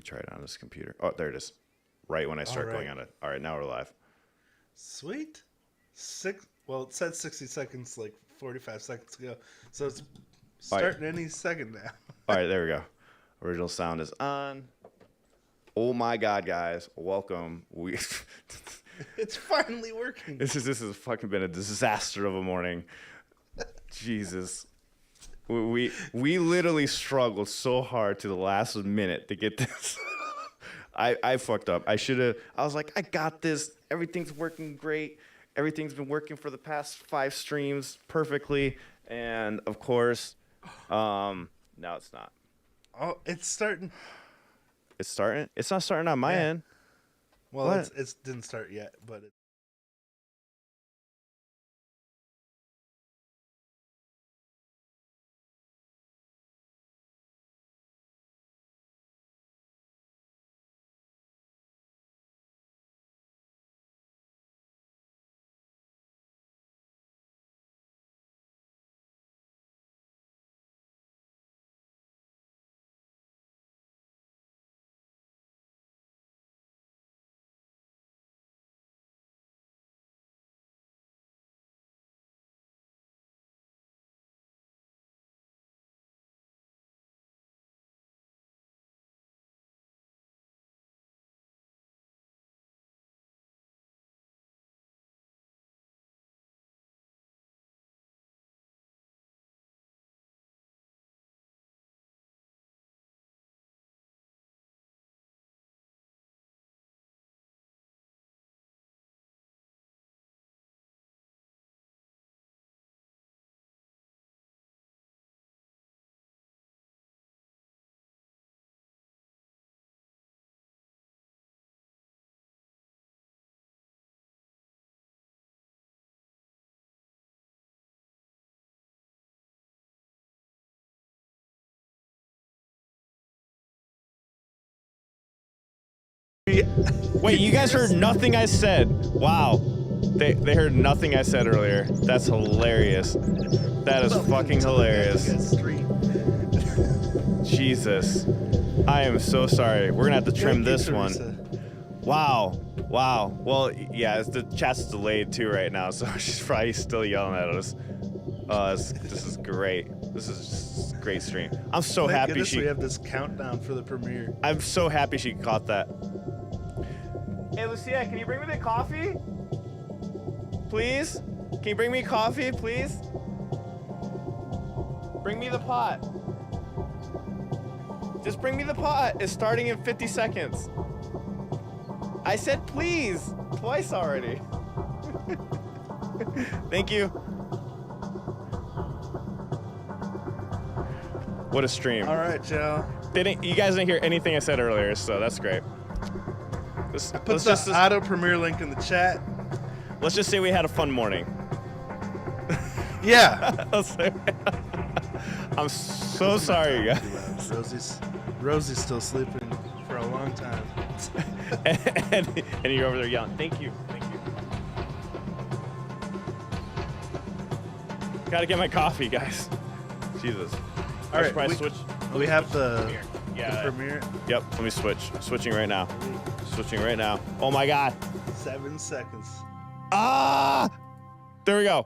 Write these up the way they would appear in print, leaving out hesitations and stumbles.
try it on this computer. Oh, there it is. Right when I start going on it. All right, now we're live. Sweet. Well, it said 60 seconds, like 45 seconds ago. So it's starting any second now. All right, there we go. Original sound is on. Oh my God, guys! Welcome. It's finally working. This has fucking been a disaster of a morning. Jesus. We literally struggled so hard to the last minute to get this. I fucked up. I was like, I got this. Everything's working great. Everything's been working for the past 5 streams perfectly. And of course, now it's not. Oh, it's starting. It's starting? It's not starting on my end. Well, it didn't start yet, but it. Wait, you guys heard nothing I said. Wow. They heard nothing I said earlier. That's hilarious. That is fucking hilarious. Jesus. I am so sorry. We're going to have to trim this one. Wow. Wow. Well, yeah, the chat's delayed too right now, so she's probably still yelling at us. This is great. This is just a great stream. I'm so happy we have this countdown for the premiere. I'm so happy she caught that. Hey, Lucia, can you bring me the coffee? Please? Can you bring me coffee, please? Bring me the pot. Just bring me the pot. It's starting in 50 seconds. I said please twice already. Thank you. What a stream. All right, Joe. You guys didn't hear anything I said earlier, so that's great. I put the auto premiere link in the chat. Let's just say we had a fun morning. Yeah. I'm so sorry, guys. Rosie's still sleeping for a long time. and you're over there yelling, thank you. Gotta get my coffee, guys. Jesus. All right, we have the premiere. Yep, let me switch. Switching right now. Oh my God. 7 seconds. Ah! There we go.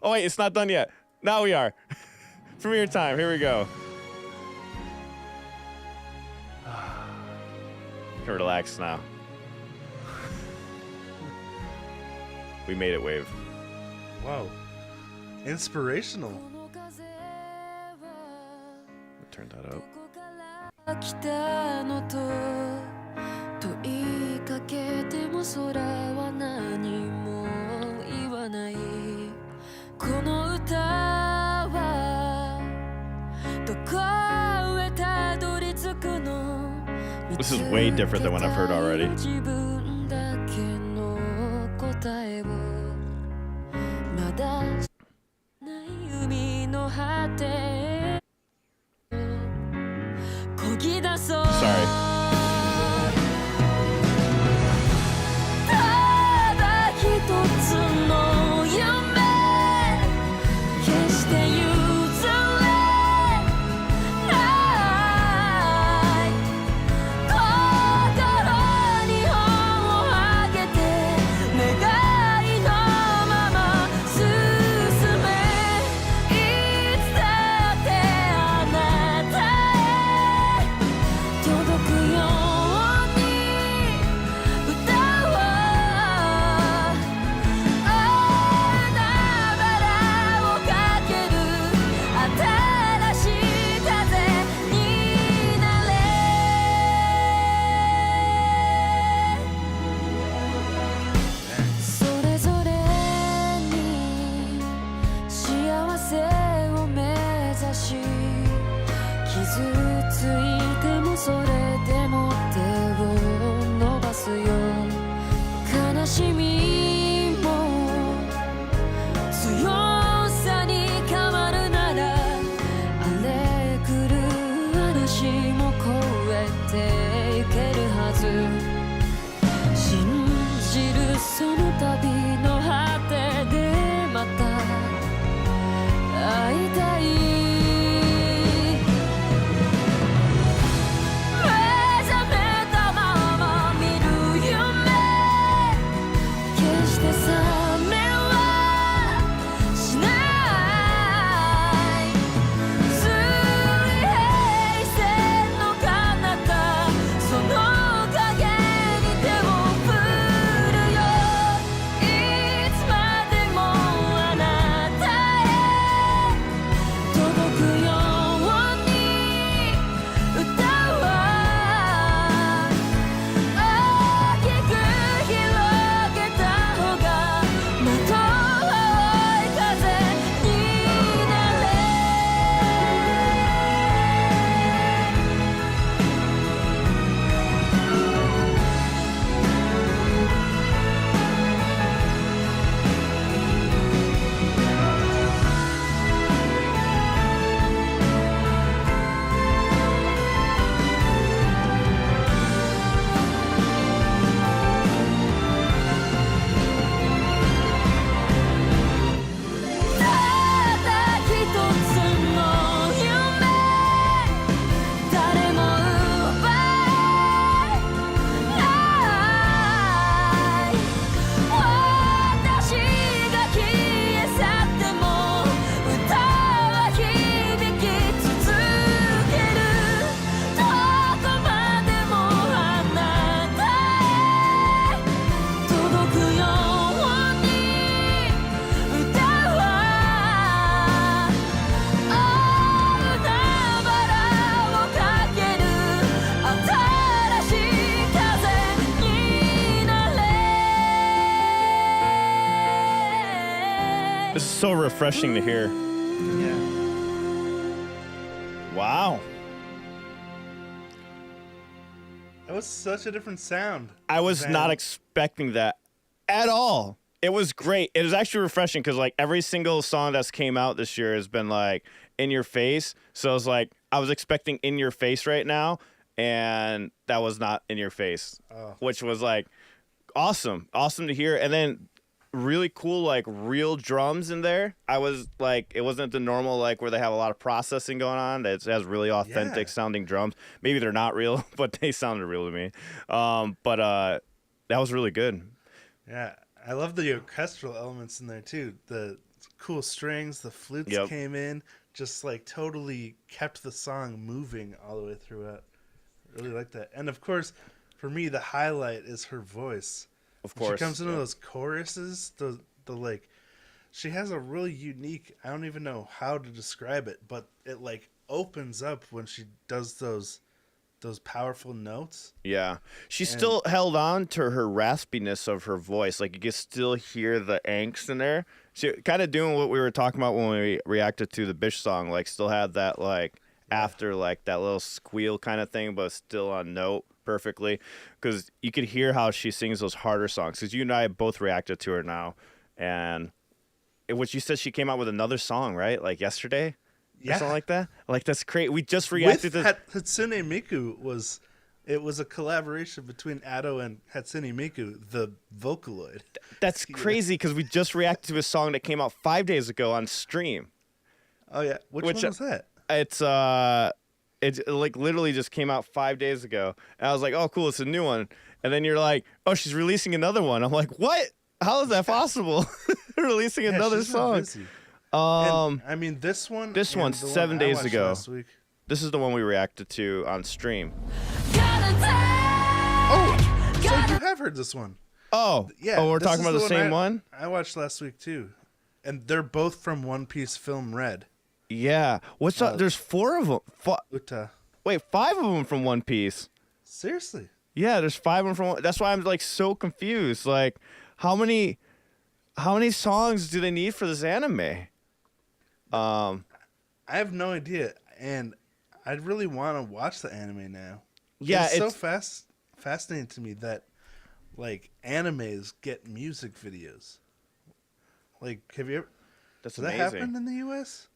Oh wait, it's not done yet. Now we are. Premiere time, here we go. Can relax now. We made it, Wave. Wow. Inspirational. Turn that up. This is way different than what I've heard already. Sorry. ついてもそれでも手を伸ばすよ悲しみも強さに変わるなら荒れ狂う嵐も越えていけるはず信じるその旅の果てでまた会いたいThis is so refreshing to hear. Yeah. Wow. That was such a different sound. I was than- not expecting that at all. It was great. It was actually refreshing because like every single song that's came out this year has been like in your face. So it's like I was expecting in your face right now, and that was not in your face, which was like awesome to hear. And then really cool like real drums in there. I was like, it wasn't the normal like where they have a lot of processing going on. It has really authentic sounding drums. Maybe they're not real, but they sounded real to me. But that was really good. Yeah, I love the orchestral elements in there too. The cool strings, the flutes came in, just like totally kept the song moving all the way throughout. Really like that. And of course, for me, the highlight is her voice. Of course, she comes into those choruses. The like, she has a really unique. I don't even know how to describe it, but it like opens up when she does those powerful notes. Yeah. She still held on to her raspiness of her voice. Like you can still hear the angst in there. She kind of doing what we were talking about when we reacted to the Bish song, like still had that like after like that little squeal kind of thing, but still on note perfectly. Because you could hear how she sings those harder songs. Because you and I both reacted to her now. And what you said, she came out with another song, right? Like yesterday? Or something like that. Like that's great. We just reacted to Hatsune Miku was a collaboration between Ado and Hatsune Miku, the Vocaloid. That's crazy because we just reacted to a song that came out 5 days ago on stream. Oh yeah, which one was that? It's like literally just came out 5 days ago, and I was like, oh cool, it's a new one. And then you're like, oh, she's releasing another one. I'm like, what? How is that possible? Releasing another song. And, I mean, this one's 7 days ago. This is the one we reacted to on stream. Oh, so you have heard this one? Oh, yeah. Oh, we're talking about the same one? I watched last week too, and they're both from One Piece Film Red. Yeah. What's up? There's 4 of them. Uta. Wait, 5 of them from One Piece. Seriously? Yeah, there's 5 of them from. That's why I'm like so confused. Like, how many songs do they need for this anime? I have no idea, and I really want to watch the anime now. Yeah, it's so fascinating to me that like animes get music videos. Like, have you ever? That's Does amazing. that happen in the U.S.?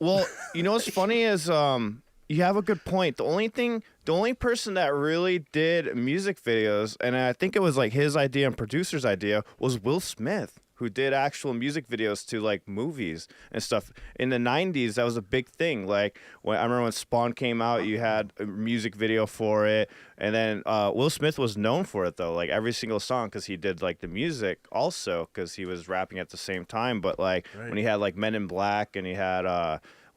Well, you know what's funny is you have a good point. The only person that really did music videos, and I think it was like his idea and producer's idea, was Will Smith, who did actual music videos to like movies and stuff. In the 90s, that was a big thing. Like I remember when Spawn came out, you had a music video for it. And then Will Smith was known for it though, like every single song, because he did like the music also, because he was rapping at the same time. But like when he had like Men in Black and he had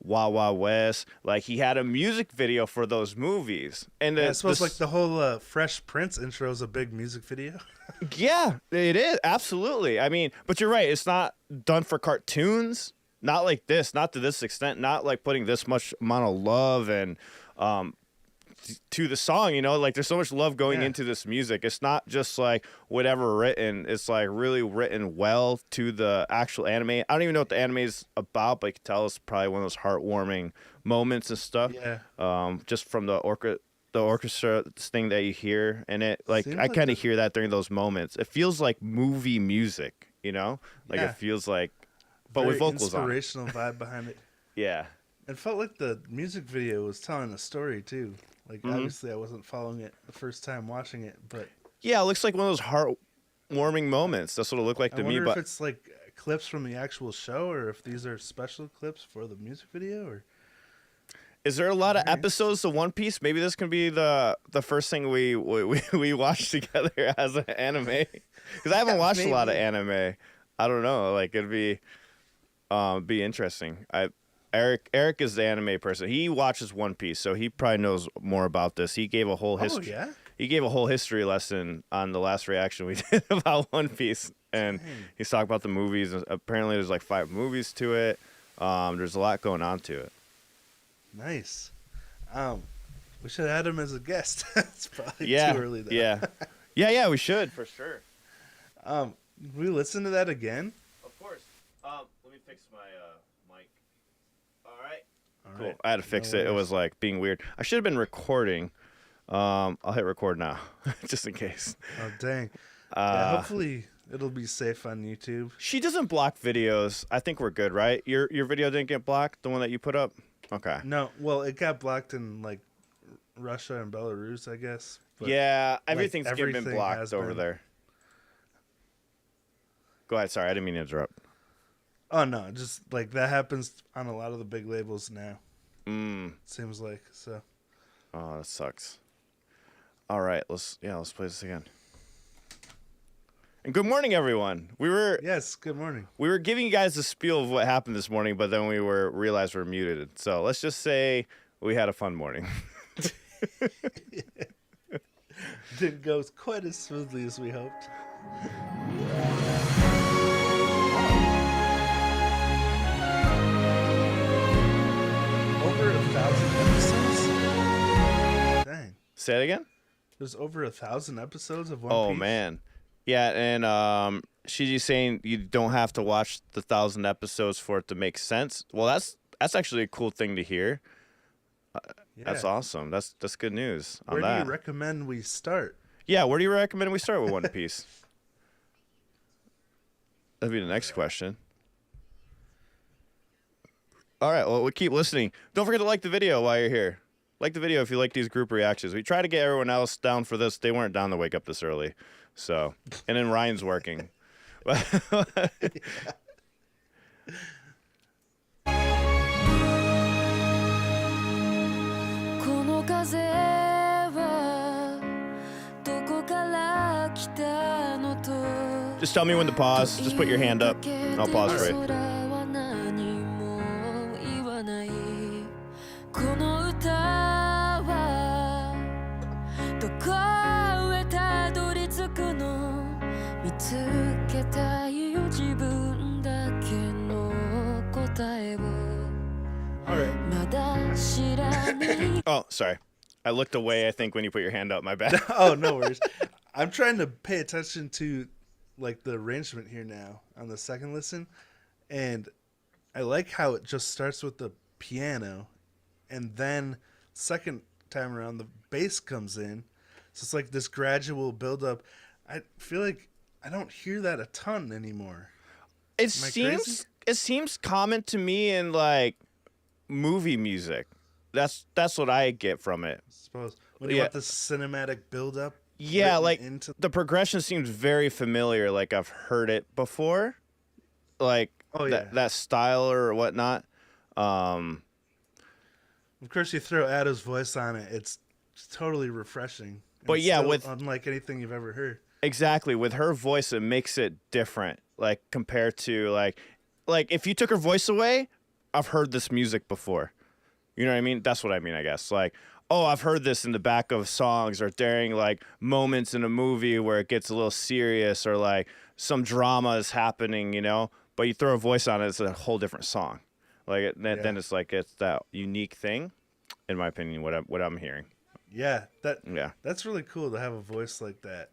Wild Wild West, like he had a music video for those movies. And I suppose like the whole Fresh Prince intro is a big music video. Yeah, it is, absolutely. I mean, but you're right, it's not done for cartoons, not like this, not to this extent, not like putting this much amount of love and to the song, you know, like there's so much love going into this music. It's not just like whatever written, it's like really written well to the actual anime. I don't even know what the anime is about, but you can tell it's probably one of those heartwarming moments and stuff. Yeah. Just from the orchestra thing that you hear in it, like Seems I like kind of hear that during those moments. It feels like movie music, you know, like Yeah. it feels like, but Very with vocals on it. inspirational vibe behind it. Yeah. It felt like the music video was telling a story too. Like obviously I wasn't following it the first time watching it, but Yeah, it looks like one of those heartwarming moments. That's what it looked like I to me. wonder But if it's like clips from the actual show or if these are special clips for the music video. Or is there a lot of episodes to One Piece? Maybe this can be the first thing we watch together as an anime. Because I haven't watched a lot of anime. I don't know. Like it'd be interesting. Eric is the anime person. He watches One Piece, so he probably knows more about this. He gave a whole history. Oh, yeah? He gave a whole history lesson on the last reaction we did about One Piece, and he's talking about the movies. Apparently, there's like 5 movies to it. There's a lot going on to it. Nice. We should add him as a guest. It's probably too early though. Yeah, we should for sure. We listen to that again. Of course. Let me fix my mic. All right. All Cool. right. I had to fix it. It was like being weird. I should have been recording. I'll hit record now, just in case. Oh dang. Yeah, hopefully it'll be safe on YouTube. She doesn't block videos. I think we're good, right? Your video didn't get blocked, the one that you put up? Okay. No, well, it got blocked in like Russia and Belarus, I guess. But, yeah, everything's like, been everything blocked has over been. there. Go ahead. Sorry, I didn't mean to interrupt. Oh no, just like that happens on a lot of the big labels now. Seems like so. Oh, that sucks. All right, let's play this again. And good morning, everyone. Yes, good morning. We were giving you guys the spiel of what happened this morning, but then we realized we're muted. So let's just say we had a fun morning. Didn't go quite as smoothly as we hoped. Over 1,000 episodes? Dang. Say it again? There's over 1,000 episodes of One Oh, Piece? man. Yeah, and Shiji's saying you don't have to watch the 1,000 episodes for it to make sense. Well, that's actually a cool thing to hear. That's Yeah. awesome. That's good news on Where that. do you recommend we start? Yeah, where do you recommend we start with One Piece? That'd be the next question. All right, well, we'll keep listening. Don't forget to like the video while you're here. Like the video if you like these group reactions. We try to get everyone else down for this. They weren't down to wake up this early. So, and then Ryan's working. この風はどこから来たのと Just tell me when to pause. Just put your hand up. And I'll pause for you. 空は何も言わないこの歌はどこへたどり着くの見つけたいよ自分だけの答えを Oh, sorry. I looked away, I think, when you put your hand up. My bad. Oh, no worries. I'm trying to pay attention to like the arrangement here now on the second listen, and I like how it just starts with the piano and then second time around, the bass comes in. So it's like this gradual buildup. I feel like I don't hear that a ton anymore. It seems common to me in like movie music. That's what I get from it. I suppose when you want the cinematic buildup. Yeah, like the progression seems very familiar. Like I've heard it before, like that style or whatnot. Of course, you throw Ada's voice on it; it's totally refreshing. But yeah, with unlike anything you've ever heard. Exactly, with her voice, it makes it different. Like compared to like if you took her voice away, I've heard this music before. You know what I mean? That's what I mean, I guess. Like, oh, I've heard this in the back of songs or during like moments in a movie where it gets a little serious or like some drama is happening, you know? But you throw a voice on it, it's a whole different song. Like then it's like it's that unique thing, in my opinion, what I'm hearing. Yeah, that's really cool to have a voice like that.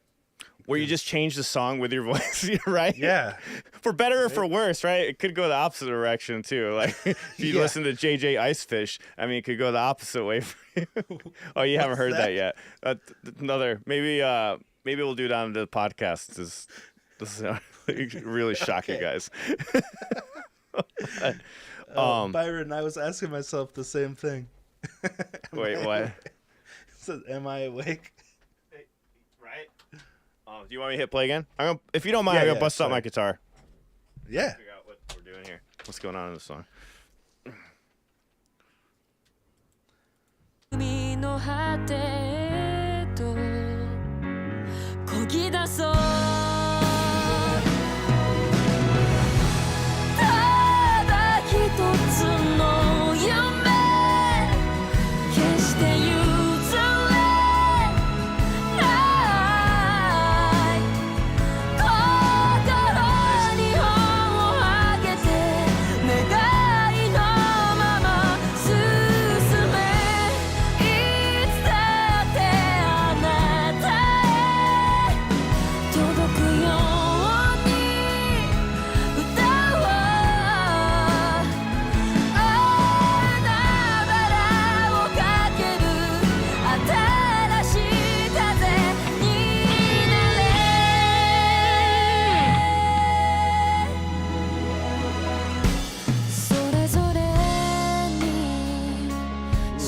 Where you just change the song with your voice, right? Yeah. For better or for worse, right? It could go the opposite direction, too. Like, if you listen to JJ Icefish, I mean, it could go the opposite way for you. Oh, you haven't heard that yet. Another, maybe we'll do it on the podcast. This is really shock you guys. Byron, I was asking myself the same thing. Wait, what? So, am I awake? Right? Do you want me to hit play again? If you don't mind, I'm going to bust out my guitar. Yeah. Figure out what we're doing here. What's going on in this song? 海の果てへと漕ぎ出そうただ一つの夢決して譲れない心に本を上げて願いのまま進めいつだってあなたへ届くように歌おう海原をかける新しい風になれそれぞれに幸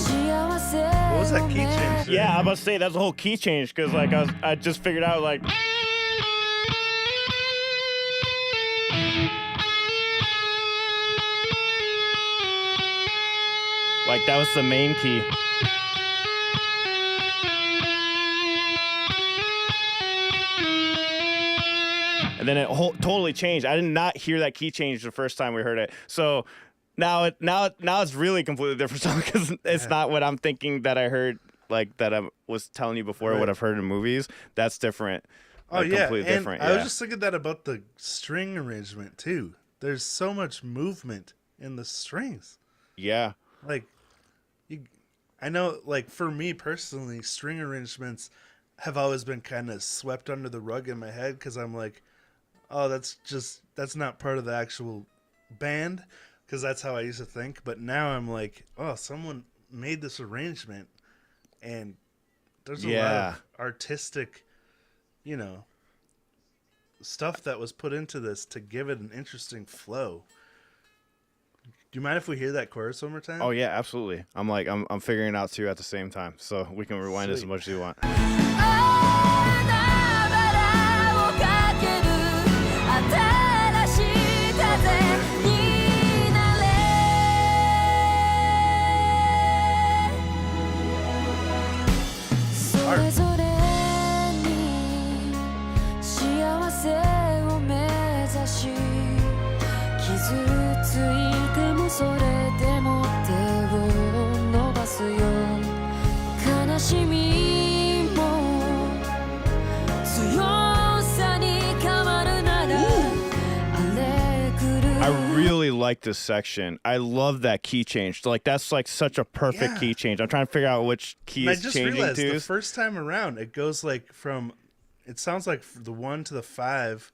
せ What was that key change? Yeah, I'm about to say that's a whole key change because like I just figured out like that was the main key. And then it totally changed. I did not hear that key change the first time we heard it. So now it's really a completely different song because it's not what I'm thinking that I heard, like that I was telling you before, what I've heard in movies. That's different. Oh, Like, yeah. completely And different. I Yeah. was just thinking that about the string arrangement, too. There's so much movement in the strings. Yeah. Like, I know, like, for me personally, string arrangements have always been kind of swept under the rug in my head because I'm like, oh, that's not part of the actual band, because that's how I used to think. But now I'm like, oh, someone made this arrangement, and there's a lot of artistic, stuff that was put into this to give it an interesting flow. Do you mind if we hear that chorus one more time? Oh yeah, absolutely. I'm figuring it out too at the same time, so we can rewind as much as you want. 海原をかける新しい風になれそれぞれに幸せを目指し傷ついてもそれでも手を伸ばすよ悲しみも強さに変わるなら荒れ狂う I really like this section. I love that key change. Like that's like such a perfect key change. I'm trying to figure out which key And I is just changing realized to. the first time around, it goes like from, it sounds like the 1 to the 5,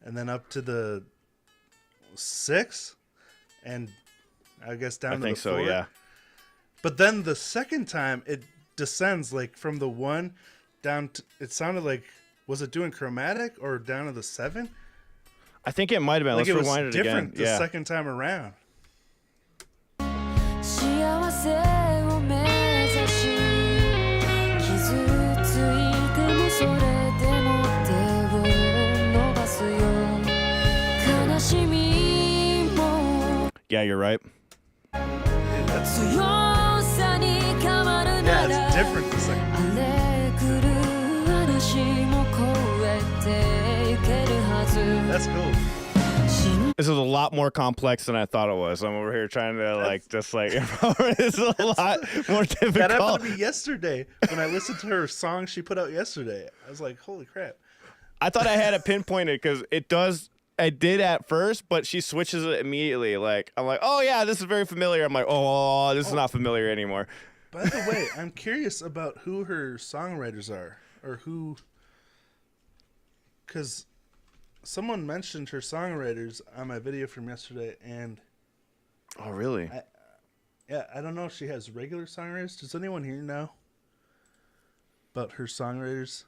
and then up to the 6, and I guess down I to think the so, 4. yeah. But then the second time it descends like from the 1 down to, it sounded like, was it doing chromatic or down to the 7? I think it might have been. Like Let's it was rewind it again. different the Yeah. second time around. 幸せを目指し傷ついてもそれでも手を伸ばすよ悲しみも Yeah, you're right. 強さに変わる Yeah, なら it's different the second. 荒れ狂う嵐も越えていけるはず That's cool. This is a lot more complex than I thought it was. I'm over here trying to like just like it's a lot more That happened difficult. to me yesterday when I listened to her song she put out yesterday. I was like, holy crap. I thought I had it pinpointed because it does. I did at first, but she switches it immediately. Like I'm like, oh yeah, this is very familiar. I'm like, oh, this is not familiar anymore. By the way, I'm curious about who her songwriters are, or who, because someone mentioned her songwriters on my video from yesterday, and Oh really? I don't know if she has regular songwriters. Does anyone here know about her songwriters?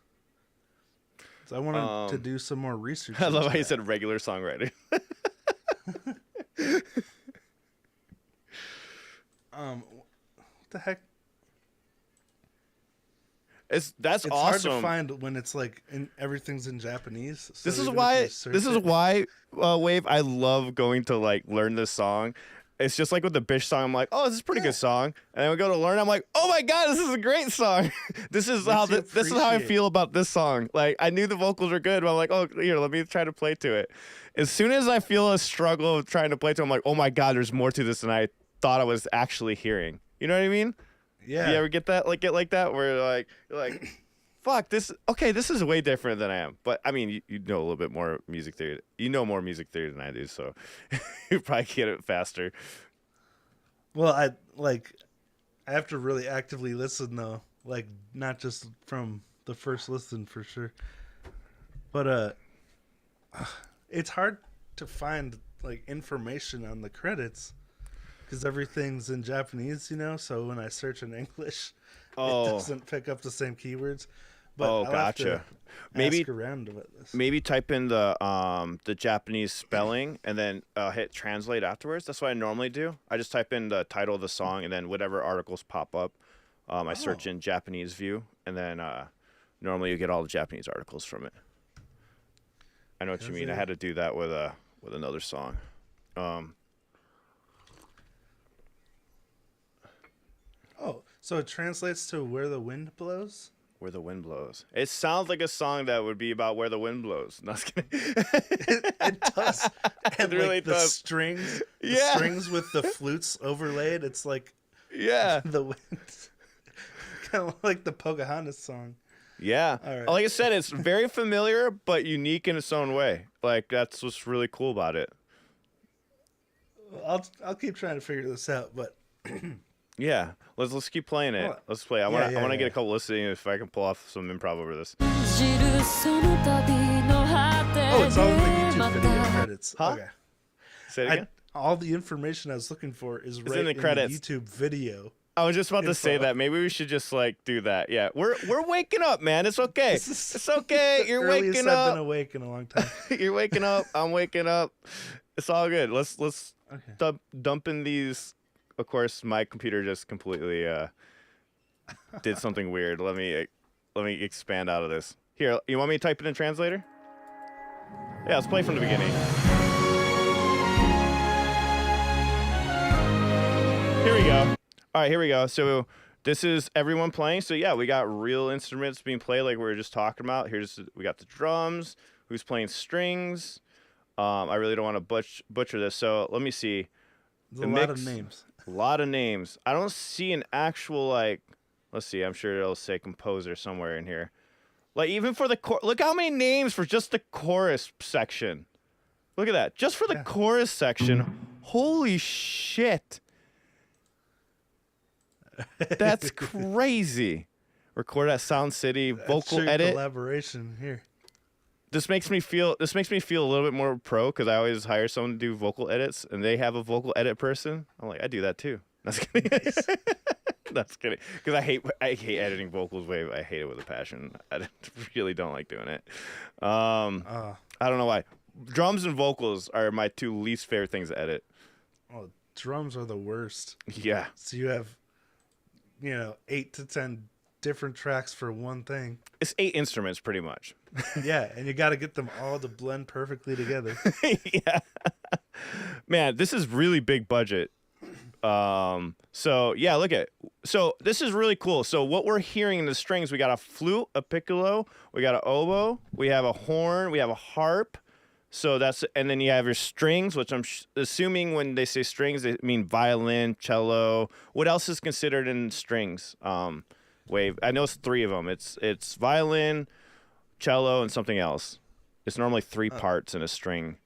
So I wanted to do some more research. I love into how you that. said regular songwriter. What the heck? That's It's awesome. hard to find when it's like everything's in Japanese. So This is even if why. you search This is it- why, Wave. I love going to like learn this song. It's just like with the Bish song. I'm like, oh, this is a pretty good song, and then we go to learn. I'm like, oh my god, this is a great song. This is how you this is how I appreciate- feel about this song. Like I knew the vocals were good, but I'm like, oh, here, let me try to play to it. As soon as I feel a struggle of trying to play to, it, I'm like, oh my god, there's more to this than I thought I was actually hearing. You know what I mean? Yeah. You ever get that? Like get like that, where you're like. Fuck this. Okay, this is way different than I am. But I mean, you know a little bit more music theory. You know more music theory than I do, so you probably get it faster. Well, I have to really actively listen though, like not just from the first listen for sure. But it's hard to find like information on the credits because everything's in Japanese, you know. So when I search in English, it doesn't pick up the same keywords. But Oh, I'll have to gotcha. Maybe ask around about this. maybe type in the Japanese spelling and then hit translate afterwards. That's what I normally do. I just type in the title of the song and then whatever articles pop up. I search in Japanese view and then normally you get all the Japanese articles from it. I know what you mean. I had to do that with another song. Oh, so it translates to "Where the Wind Blows." Where the wind blows. It sounds like a song that would be about where the wind blows. No, I was kidding. It does. And It really like the does. strings, Yeah. the strings with the flutes overlaid. It's like Yeah. the wind, kind of like the Pocahontas song. Yeah. All right. Like I said, it's very familiar but unique in its own way. Like that's what's really cool about it. I'll keep trying to figure this out, but Yeah. Let's keep playing it. Well, Let's play. I yeah, want to get yeah. a couple listening if I can pull off some improv over this. 知るその旅の果て oh, it's all in the で YouTube ま video た credits. Huh? Okay. Say it again. All the information I was looking for is right in the credits. YouTube video. I was just about to say info. that. Maybe we should just like do that. Yeah. We're waking up, man. It's okay. This is It's okay. the You're earliest waking I've been up. awake in a long time. You're waking up. I'm waking up. It's all good. Let's Okay. dump in these. Of course, my computer just completely did something weird. Let me expand out of this. Here, you want me to type it in translator? Yeah, let's play from the beginning. Here we go. All right, here we go. So this is everyone playing. So yeah, we got real instruments being played like we were just talking about. We got the drums. Who's playing strings? I really don't want to butcher this. So let me see. There's The a lot of mix- names. A lot of names. I don't see an actual like. Let's see. I'm sure it'll say composer somewhere in here. Like even for the look how many names for just the chorus section. Look at that. Just for the Yeah. chorus section. Holy shit. That's crazy. Record at Sound City, vocal Sure, edit. collaboration here. This makes me feel a little bit more pro because I always hire someone to do vocal edits and they have a vocal edit person. I'm like, I do that too. That's kidding. That's kidding. Because I hate editing vocals wave. I hate it with a passion. I really don't like doing it. I don't know why. Drums and vocals are my two least favorite things to edit. Oh, drums are the worst. Yeah. So you have, 8 to 10 different tracks for one thing. It's 8 instruments pretty much. Yeah, and you got to get them all to blend perfectly together. Yeah. Man, this is really big budget. So yeah, look at so this is really cool. So what we're hearing in the strings, we got a flute, a piccolo, we got an oboe, we have a horn, we have a harp. So that's, and then you have your strings, which I'm assuming when they say strings, they mean violin, cello. What else is considered in strings? Wave. I know it's 3 of them. It's violin, cello, and something else. It's normally 3 parts in a string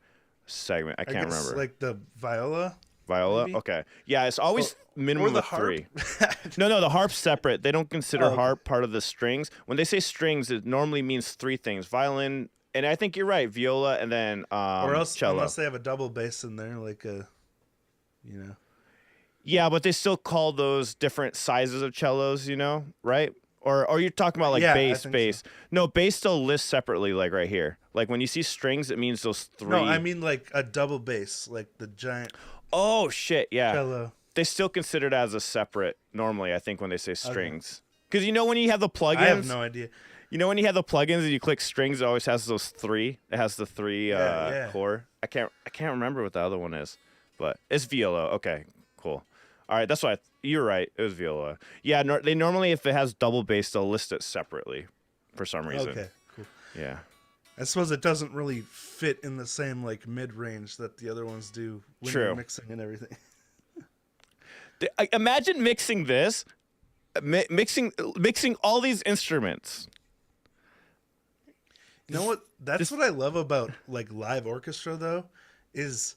segment. I can't remember. Like the viola. Viola? Maybe? Okay. Yeah, it's always minimum of 3. No, the harp's separate. They don't consider harp part of the strings. When they say strings, it normally means 3 things. Violin, and I think you're right, viola, and then or else, cello. unless they have a double bass in there, like Yeah, but they still call those different sizes of cellos, right? Or you're talking about like bass. So. No, bass still lists separately, like right here. Like when you see strings, it means those 3. No, I mean like a double bass, like the giant. Oh shit, yeah. Cello. They still consider it as a separate normally, I think, when they say strings. Because when you have the plugins, I have no idea. When you have the plugins and you click strings, it always has those 3. It has the 3 core. I can't remember what the other one is, but it's viola. Okay, cool. All right, that's why you're right. It was viola. Yeah, they normally, if it has double bass, they'll list it separately for some reason. Okay, cool. Yeah. I suppose it doesn't really fit in the same like mid range that the other ones do when you're mixing and everything. Imagine mixing this, mixing all these instruments. You know what? That's what I love about like live orchestra though, is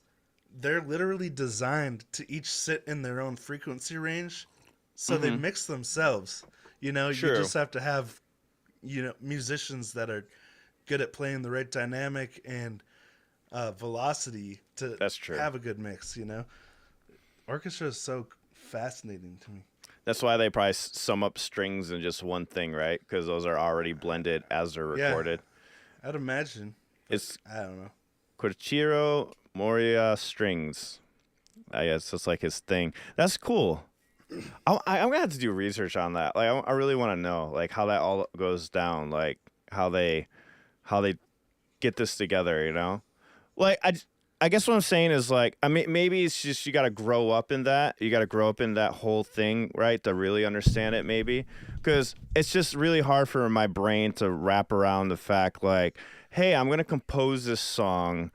they're literally designed to each sit in their own frequency range, so they mix themselves. You just have to have musicians that are good at playing the right dynamic and velocity to have a good mix. Orchestra is so fascinating to me. That's why they probably sum up strings in just one thing, right? Because those are already blended as they're recorded. I'd imagine. It's I don't know. Koichiro Moriya strings. I guess that's like his thing. That's cool. I'm gonna have to do research on that. Like, I really want to know like how that all goes down. Like how they get this together. Like I guess what I'm saying is like, I mean, maybe it's just you got to grow up in that. You got to grow up in that whole thing, right, to really understand it, maybe. Because it's just really hard for my brain to wrap around the fact, like, hey, I'm going to compose this song.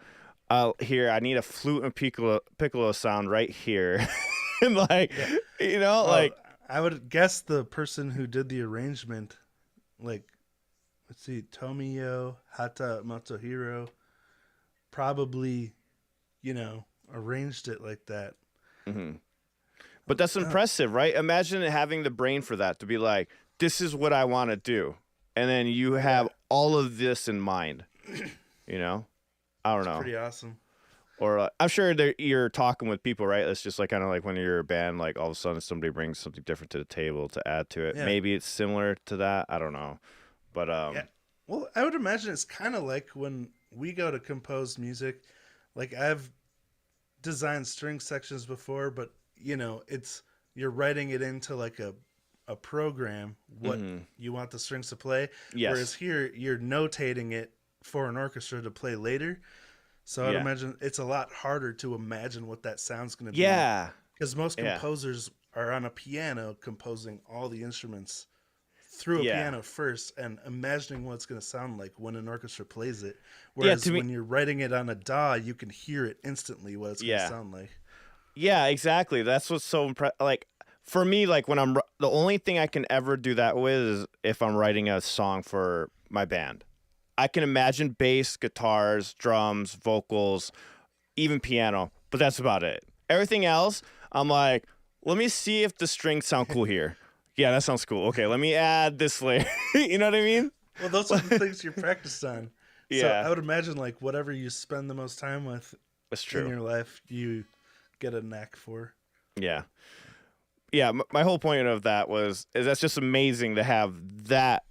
Here, I need a flute and piccolo sound right here. And like, like. I would guess the person who did the arrangement, like, let's see, Tomiyo Hata Motohiro, probably... arranged it like that. Mm-hmm. But that's impressive, right? Imagine having the brain for that, to be like, this is what I want to do. And then you have all of this in mind, I don't know. Pretty awesome. Or I'm sure you're talking with people, right? It's just like kind of like when you're a band, like all of a sudden somebody brings something different to the table to add to it. Yeah. Maybe it's similar to that. I don't know. But Well, I would imagine it's kind of like when we go to compose music. Like I've designed string sections before, but you're writing it into like a program what you want the strings to play. Yes. Whereas here you're notating it for an orchestra to play later. So I'd imagine it's a lot harder to imagine what that sound's going to be. Yeah. Because most composers are on a piano composing all the instruments through a piano first and imagining what it's going to sound like when an orchestra plays it. Whereas when you're writing it on a DAW, you can hear it instantly what it's going to sound like. Yeah, exactly. That's what's so impressive. Like for me, like when the only thing I can ever do that with is if I'm writing a song for my band. I can imagine bass, guitars, drums, vocals, even piano, but that's about it. Everything else, I'm like, let me see if the strings sound cool here. Yeah, that sounds cool. Okay, let me add this layer. You know what I mean? Well, those are the things you're practiced on. Yeah. So I would imagine like whatever you spend the most time with That's true. in your life, you get a knack for. Yeah. yeah, my whole point of that is that's just amazing to have that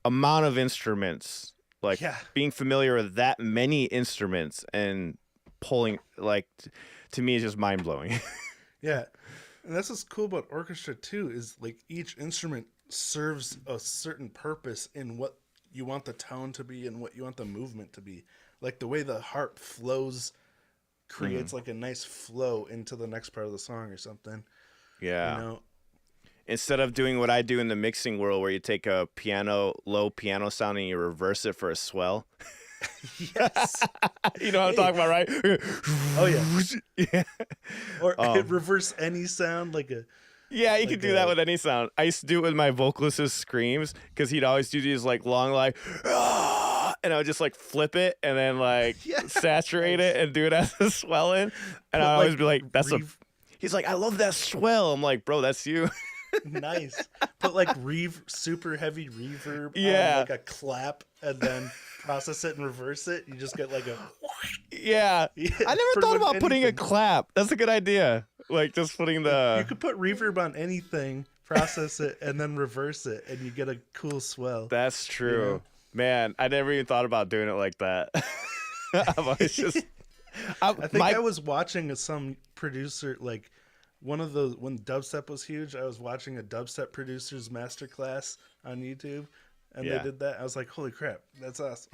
amount of instruments, like being familiar with that many instruments and pulling, like, to me, is just mind blowing. Yeah, and that's what's cool about orchestra too. Is like each instrument serves a certain purpose in what you want the tone to be and what you want the movement to be. Like the way the harp flows creates like a nice flow into the next part of the song or something. Yeah. You know? Instead of doing what I do in the mixing world where you take a low piano sound and you reverse it for a swell. Yes. You know what I'm talking about, right? Oh yeah. Yeah. Or reverse any sound like a. Yeah, you can do that with any sound. I used to do it with my vocalist's screams because he'd always do these like long like, "Ah!" And I would just like flip it and then like saturate it and do it as a swelling. And I'd always be like, "That's a." He's like, "I love that swell." I'm like, "Bro, that's you." Nice. Put like super heavy reverb on like a clap and then process it and reverse it. You just get like a Yeah. I never thought about putting a clap. That's a good idea. Like just putting the You could put reverb on anything, process it, and then reverse it, and you get a cool swell. That's true. Yeah. Man, I never even thought about doing it like that. I've always just I think I was watching some producer, like one of those, when dubstep was huge, I was watching a dubstep producer's masterclass on YouTube, and they did that. I was like, holy crap, that's awesome.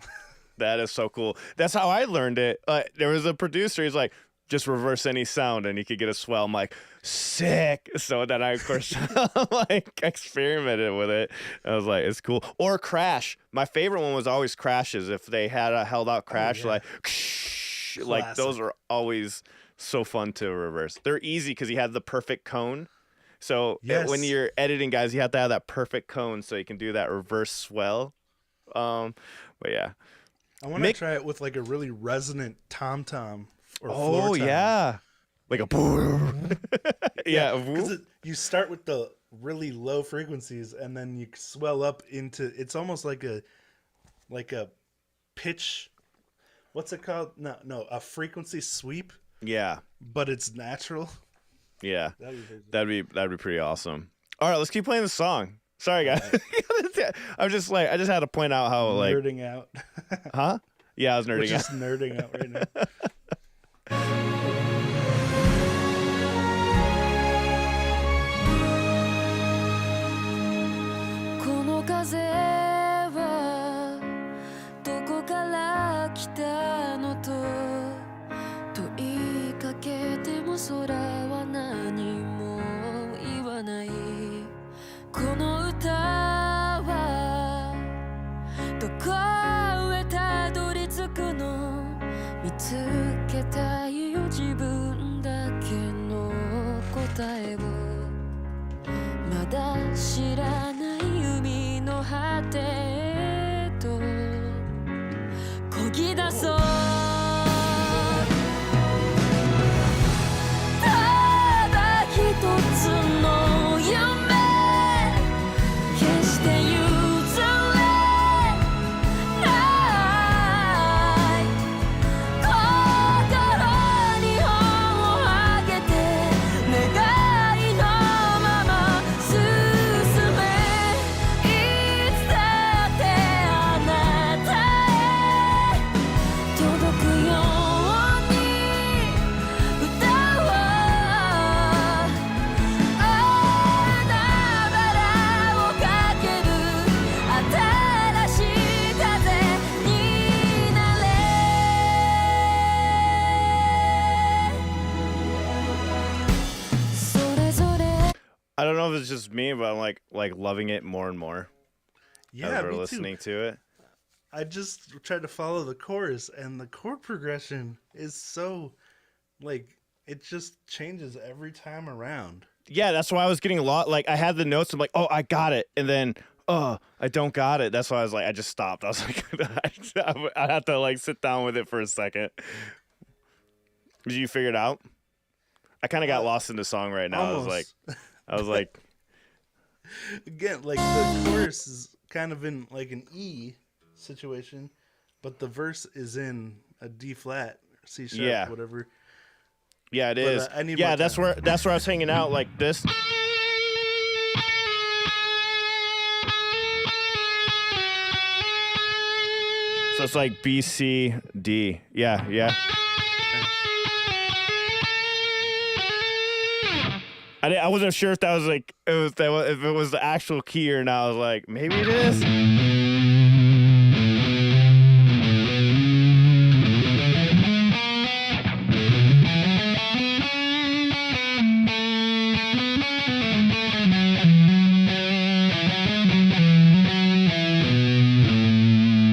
That is so cool. That's how I learned it. There was a producer, he's like, just reverse any sound and you could get a swell. I'm like, sick. So then I, of course, like experimented with it. I was like, it's cool. Or crash. My favorite one was always crashes. If they had a held out crash, like those are always so fun to reverse. They're easy because you have the perfect cone. So when you're editing, guys, you have to have that perfect cone so you can do that reverse swell. But yeah. I want to try it with like a really resonant tom-tom. Or oh yeah, like a boom. Yeah, because you start with the really low frequencies and then you swell up into, it's almost like a pitch. What's it called? No, a frequency sweep. Yeah, but it's natural. Yeah, that'd be pretty awesome. All right, let's keep playing the song. Sorry, guys. Right. I just had to point out how nerding out. Huh? Yeah, I was nerding out. Just nerding out right now. この風はどこから来たのと問いかけても空は何も言わないこの歌はどこへたどり着くの見つけたいよ自分だけの答えをまだ知らない海の果てへと漕ぎ出そうただ一つの夢決して譲れない心に頬を上げて願いのまま進めいつだってあなたへ届くように歌おう海原をかける新しい風になれ それぞれ I don't know if it's just me, but I'm like loving it more and more Yeah, as we're me listening too. to it. I just tried to follow the chorus, and the chord progression is so, like, it just changes every time around. Yeah, that's why I was getting a lot. Like I had the notes. I'm like, oh, I got it, and then I don't got it. That's why I was like, I just stopped. I was like, I had to like sit down with it for a second. Did you figure it out? I kind of got lost in the song right now. Almost. I was like, Again, like the chorus is kind of in like an E situation, but the verse is in a D flat, C sharp, Yeah. whatever. yeah, it But, is. I need Yeah, more that's time. where I was hanging out like this. it's like B, C, D. Yeah, yeah. I wasn't sure if that was like if it was the actual key or not. I was like, maybe it is.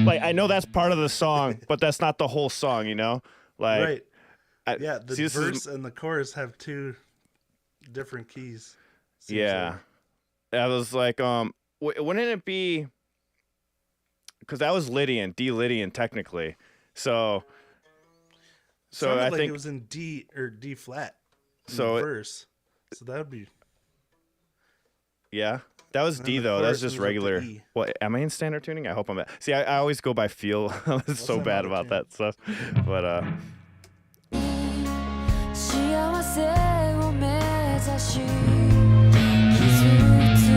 Like I know that's part of the song, but that's not the whole song, you know? Like right. The verse and the chorus have two different keys. Yeah. Like. I was like, wouldn't it be because that was Lydian, D Lydian technically. So I think it was in D or D flat. So verse. So that would be. Yeah, that was D though. That's just regular. E. What am I in standard tuning? I hope I'm. See, I always go by feel. I'm so bad about that stuff. But 幸せを目指し傷つい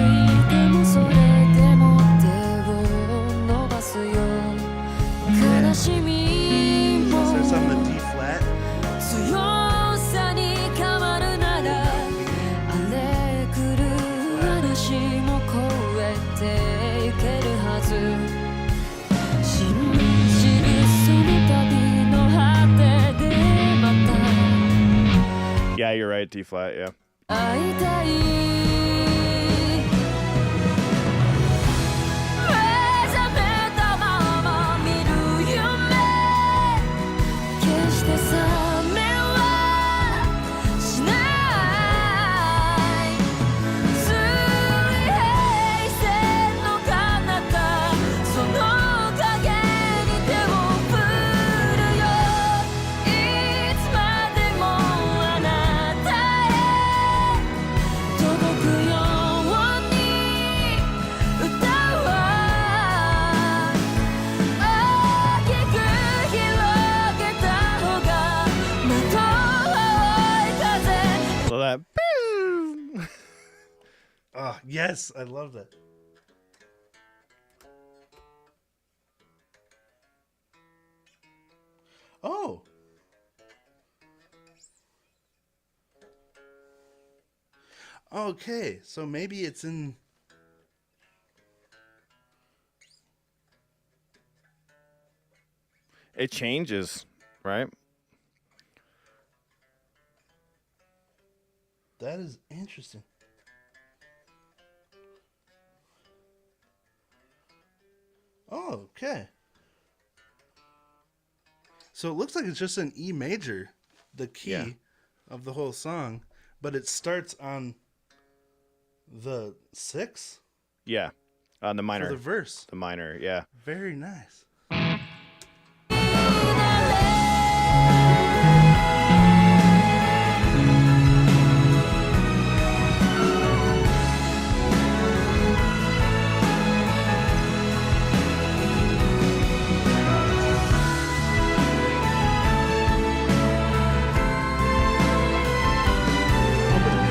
てもそれでも手を伸ばすよ悲しみも So it's on the D flat. 強さに変わるなら荒れ狂う嵐も越えていけるはず信じるその旅の果てでまた yeah, you're right. D flat. Yeah. 会いたい目覚めたまま見る夢決して覚めはしない水平線の彼方その影に手を振るよいつまでもあなたへ届くように歌は大きく広げた方がまと青い風 So that. Oh, yes, I love that. Oh. Okay, so maybe it's in. It changes, right? That is interesting. Oh, okay. So it looks like it's just an E major, the key of the whole song, but it starts on the 6 Yeah. On the minor. for the verse. The minor. Yeah. Very nice.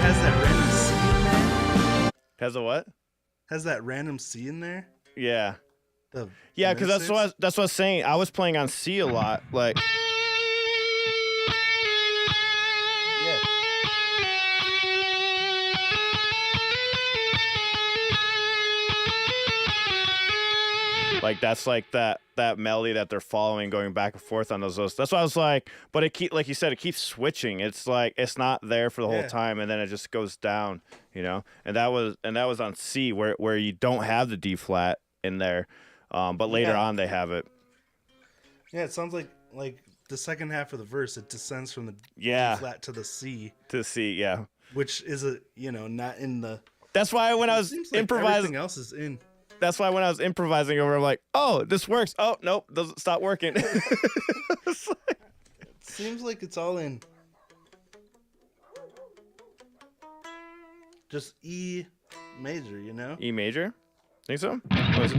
Has that random C in there? Has a what? Has that random C in there? Yeah. The Yeah, because that's mid-six? what I was saying. I was playing on C a lot. Like. Yeah. Like that's like that melody that they're following, going back and forth on those. That's why I was like, but it keep like you said, it keeps switching. It's like it's not there for the whole time, and then it just goes down, you know. And that was on C, where you don't have the D flat in there, but later on they have it. Yeah, it sounds like the second half of the verse, it descends from the D flat to the C, To C, yeah. which is not in the. That's why when I was Seems like improvising, everything else is in. that's why when I was improvising over, I'm like, oh, this works. Oh, nope, doesn't stop working. It's like- Seems like it's all in. Just E major, you know? E major? Think so? What is it?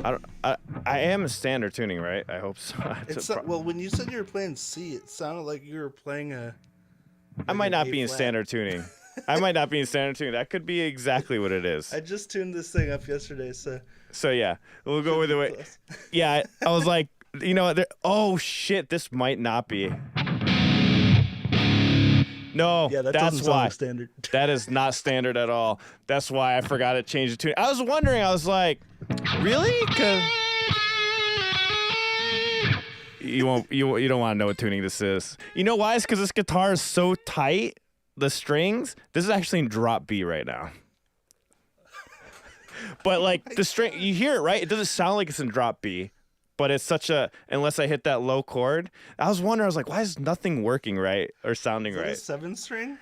I am standard tuning, right? I hope so. It's well, when you said you were playing C, it sounded like you were playing a. I might an not A be in flat. standard tuning. I might not be in standard tuning. That could be exactly what it is. I just tuned this thing up yesterday, so. So yeah, we'll go with the way. Yeah, I was like, you know, oh shit, this might not be. No, Yeah, that that's doesn't sound why. like standard. That is not standard at all. That's why I forgot to change the tune. I was wondering. I was like, really? 'Cause you don't want to know what tuning this is. You know why? It's because this guitar is so tight. The strings. This is actually in drop B right now. But like the string, you hear it, right? It doesn't sound like it's in drop B. But it's such a, unless I hit that low chord. I was wondering, I was like, why is nothing working right or sounding Is that right? a 7-string?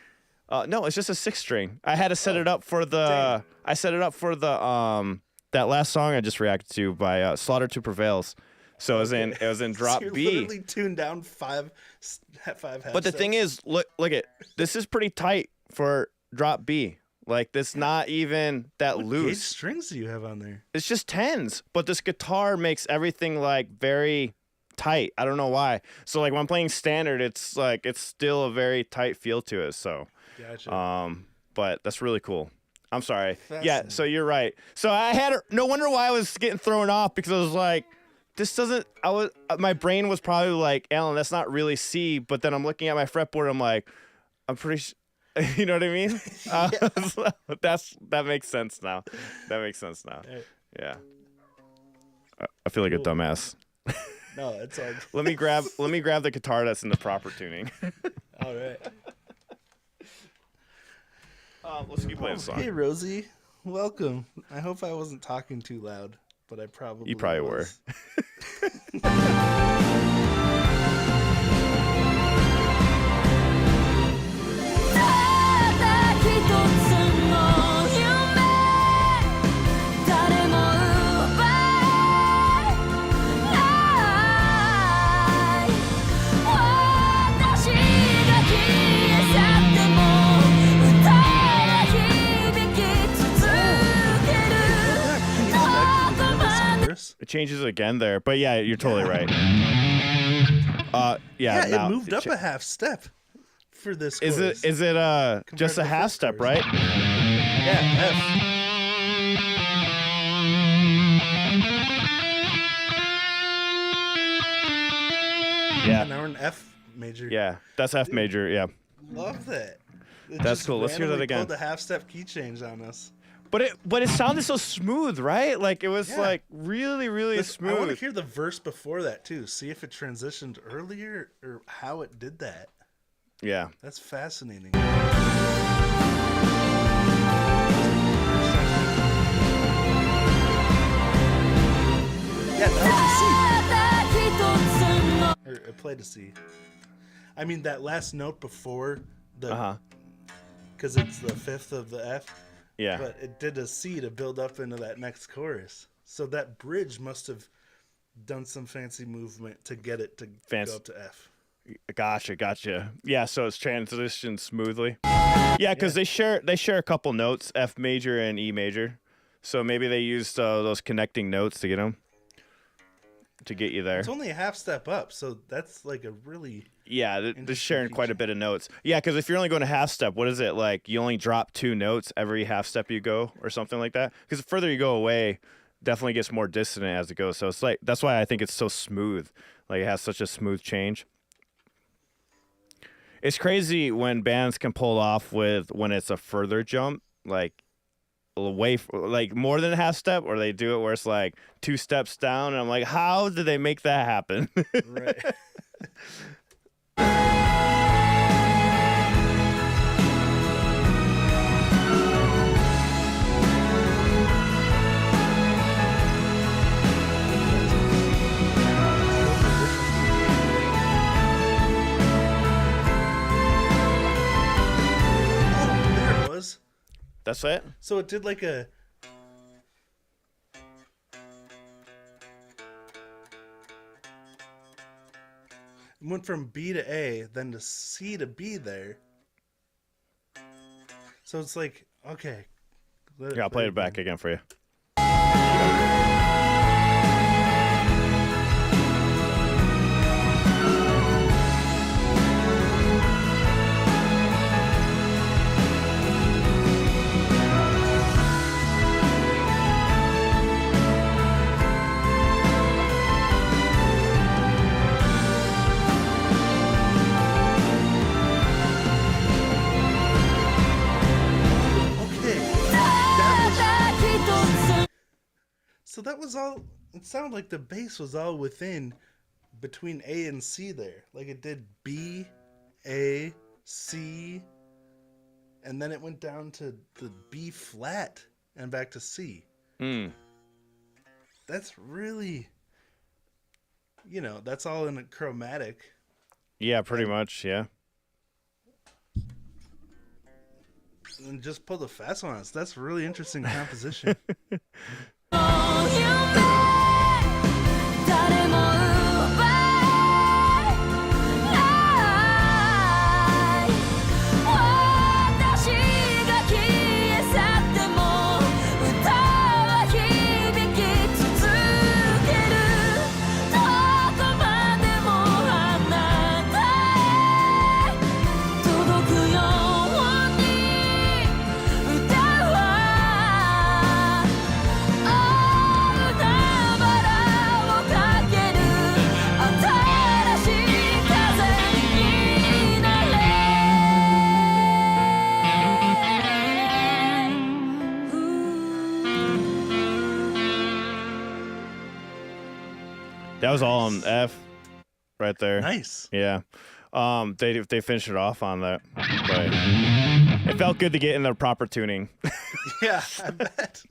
No, it's just a 6-string. I had to set it up for the, I set it up for the, that last song I just reacted to by Slaughter to Prevails. So it was in drop So you're B. literally tuned down five half But the thing is, look at, this is pretty tight for drop B. Like, this not even that what loose. gauge strings do you have on there? It's just 10s, but this guitar makes everything like very tight. I don't know why. So like when I'm playing standard, it's like it's still a very tight feel to it. So, Gotcha. but that's really cool. I'm sorry. Yeah, Fascinating. so you're right. So I had no wonder why I was getting thrown off, because I was like, this doesn't. My brain was probably like, Alan, that's not really C. But then I'm looking at my fretboard. I'm like, I'm pretty. You know what I mean? That makes sense now. That makes sense now. Yeah. I feel like a dumbass. No, it's all Let me grab the guitar that's in the proper tuning. all right. Let's keep playing the song. Hey, Rosie. Welcome. I hope I wasn't talking too loud, but I probably You probably were. was. ただ一つの夢誰も奪えない私が消え去っても歌は響き続けるどこまで Verse? It changes again there, but yeah, you're totally right. Yeah, now, it moved up a half step for this. Is chorus. it just to a the half first step, chorus. right? Yeah, F. Yeah. Now we're in F major. Yeah, that's F major. Yeah, Love that. It That's just cool. Let's hear that randomly again. pulled the half step key change on us. but it sounded so smooth, right? Like it was Yeah. like really I want to smooth. hear the verse before that too. See if it transitioned earlier or how it did that. Yeah. That's fascinating. Yeah, that was a C. Or it played a C. I mean that last note before the, because it's the fifth of the F. Yeah. But it did a C to build up into that next chorus. So that bridge must have done some fancy movement to get it to go up to F. Gotcha. Yeah, so it's transitioned smoothly. Yeah, because they share a couple notes, F major and E major. So maybe they used those connecting notes to get you there. It's only a half step up, so that's like a really Yeah, they're interesting sharing quite a feature. bit of notes. Yeah, because if you're only going a half step, what is it like? You only drop 2 notes every half step you go, or something like that. Because the further you go away, definitely gets more dissonant as it goes. So it's like that's why I think it's so smooth. Like it has such a smooth change. It's crazy when bands can pull off when it's a further jump, like away, like more than a half step, or they do it where it's like 2 steps down. And I'm like, how did they make that happen? right. Oh, there it was. That's it. So it did like a. It went from B to A, then to C to B there. So it's like, okay. Yeah, I'll play it back again for you. So that was all. It sounded like the bass was all within between A and C there. Like it did B, A, C, and then it went down to the B flat and back to C. That's really, that's all in a chromatic. Yeah, pretty much. Yeah. And just pull the fast one on us. That's really interesting composition. 誰も奪えない私が消え去っても歌は響き続けるどこまでもあなたへ届くように歌は海原をかける新しい風になれ That was all on F, right there. Nice. Yeah. They finished it off on that, but it felt good to get in the proper tuning. Yeah, I bet.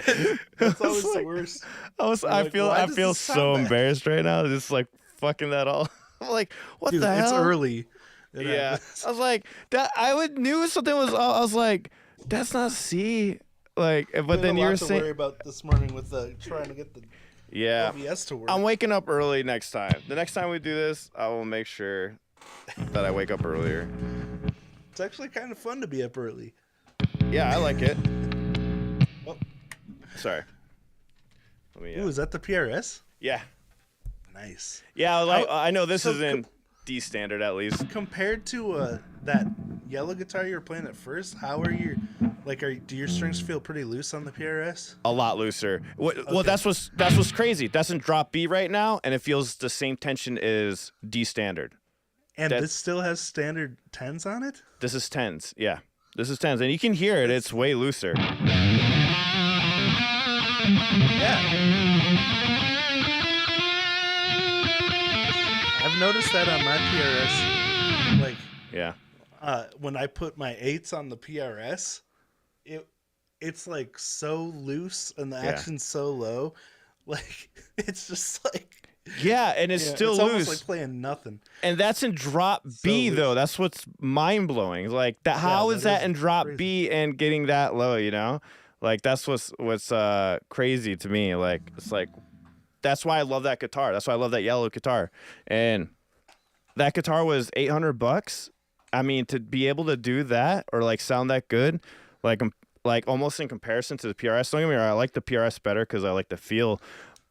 That's always the worst. I like, feel why does so this sound bad? embarrassed right now, just like fucking that all. I'm like, what Dude, the hell? it's early. Yeah, I was like that. Knew something was. I was like, that's not C. Like, but then you were saying, worry about this morning with trying to get the yeah. OBS to work. I'm waking up early next time. The next time we do this, I will make sure that I wake up earlier. It's actually kind of fun to be up early. Yeah, I like it. Oh. Sorry. Let me. Ooh, is that the PRS? Yeah. Nice. Yeah, like How- I know this so is in D standard at least. Compared to that yellow guitar you were playing at first, how are your do your strings feel pretty loose on the PRS? A lot looser. Well, Okay. that's what's crazy. That's in drop B right now, and it feels the same tension as D standard. And That- this still has standard 10s on it? This is tens. Yeah, this is tens, and you can hear it. It's way looser. Yeah. I've noticed that on my PRS. Like, Yeah. when I put my 8s on the PRS, it's like so loose and the Yeah. action's so low. Like, it's just like Yeah, and it's still it's loose. almost like playing nothing. And that's in drop B loose. though. That's what's mind blowing. Like that. How is that that is in drop crazy. B and getting that low? You know, like that's what's crazy to me. Like it's like that's why I love that guitar. That's why I love that yellow guitar. And that guitar was $800. I mean, to be able to do that or like sound that good, like almost in comparison to the PRS. Don't get me wrong, I like the PRS better because I like the feel.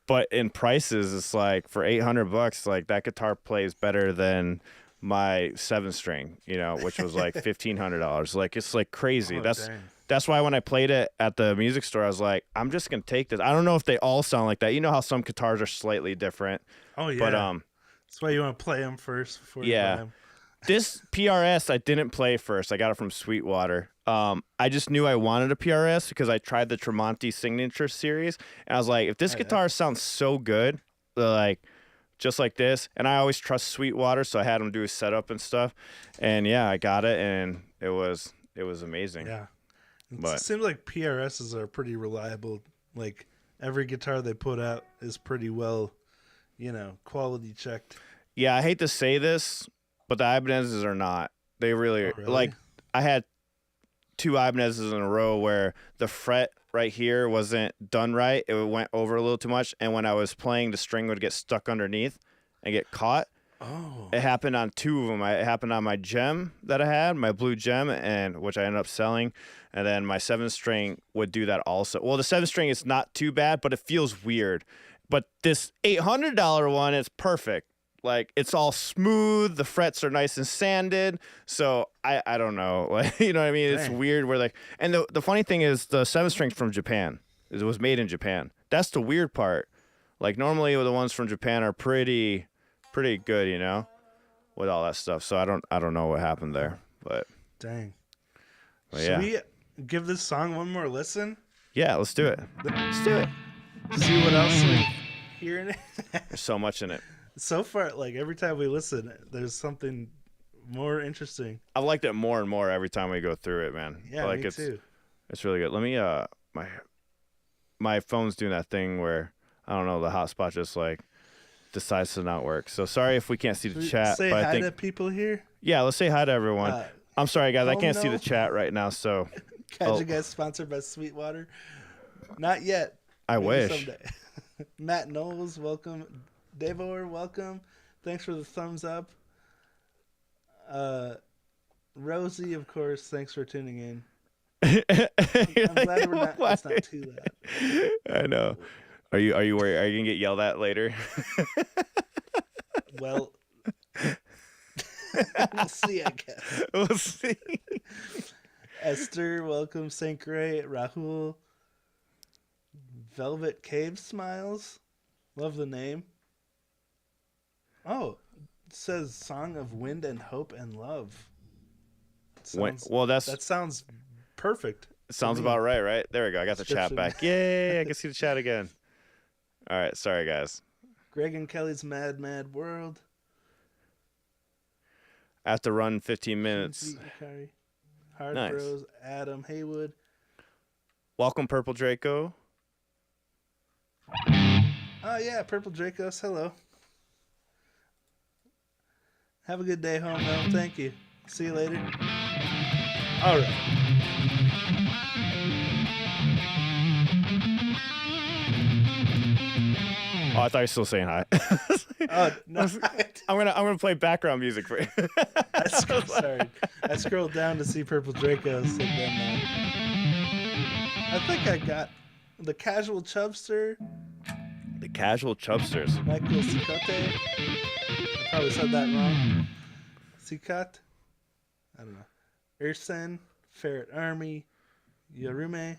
But in prices, it's like for $800, like that guitar plays better than my 7-string, you know, which was like $1,500. Like it's like crazy. Oh, dang. That's why when I played it at the music store, I was like, I'm just gonna take this. I don't know if they all sound like that. You know how some guitars are slightly different. Oh yeah. But that's why you want to play them first before you Yeah. buy them. this PRS I didn't play first. I got it from Sweetwater. I just knew I wanted a PRS because I tried the Tremonti Signature series, and I was like, if this guitar sounds so good, like just like this, and I always trust Sweetwater, so I had him do his setup and stuff, and yeah, I got it, and it was amazing. Yeah. But It seems like PRSs are pretty reliable. Like every guitar they put out is pretty well, quality checked. yeah, I hate to say this, but the Ibanez's are not. They really, really? like. I had 2 Ibanez's in a row where the fret right here wasn't done right. It went over a little too much, and when I was playing, the string would get stuck underneath and get caught. Oh. It happened on 2 of them. It happened on my gem that I had, my blue gem, and which I ended up selling. And then my 7-string would do that also. Well, the 7-string is not too bad, but it feels weird. But this $800 one is perfect. Like, it's all smooth. The frets are nice and sanded. So I don't know. Like, you know what I mean? It's Dang. weird where, like, and the funny thing is the 7-string's from Japan. It was made in Japan. That's the weird part. Like, normally the ones from Japan are pretty good, with all that stuff. So I don't know what happened there, but Dang. Well, Should yeah. we give this song one more listen? yeah, let's do it. Let's do it. See what else we hear in it? There's so much in it. So far, like every time we listen, there's something more interesting. I've liked it more and more every time we go through it, man. Yeah, like me too. It's really good. Let me my phone's doing that thing where I don't know, the hotspot just like decides to not work. So sorry if we can't see the chat. Say but hi I think, to people here. yeah, let's say hi to everyone. I'm sorry, guys. I can't see the chat right now. So Kaze guys sponsored by Sweetwater. Not yet. I Maybe wish. Someday. Matt Knowles, welcome. Davor, welcome. Thanks for the thumbs up. Rosie, of course, thanks for tuning in. I'm glad it's not too loud. I know. Are you worried? Are you gonna get yelled at later? Well, we'll see, I guess. We'll see. Esther, welcome. St. Gray, Rahul. Velvet Cave Smiles. Love the name. Oh, it says Song of Wind and Hope and Love. That sounds perfect. Sounds about right? There we go. I got the chat back. Yay, I can see the chat again. All right, sorry, guys. Greg and Kelly's Mad Mad World. I have to run 15 minutes. Hard Nice. Bros, Adam Haywood. Welcome, Purple Draco. Oh, yeah, Purple Dracos. Hello. Have a good day home, though. Thank you. See you later. All right. Oh, I thought you were still saying hi. Oh, no. I'm gonna play background music for you. Sorry. I scrolled down to see Purple Dracos, and then I think I got the Casual Chubster. The Casual Chubsters. Michael Cicote. I probably said that wrong. Cicat. I don't know. Ursen, Ferret Army, Yarume.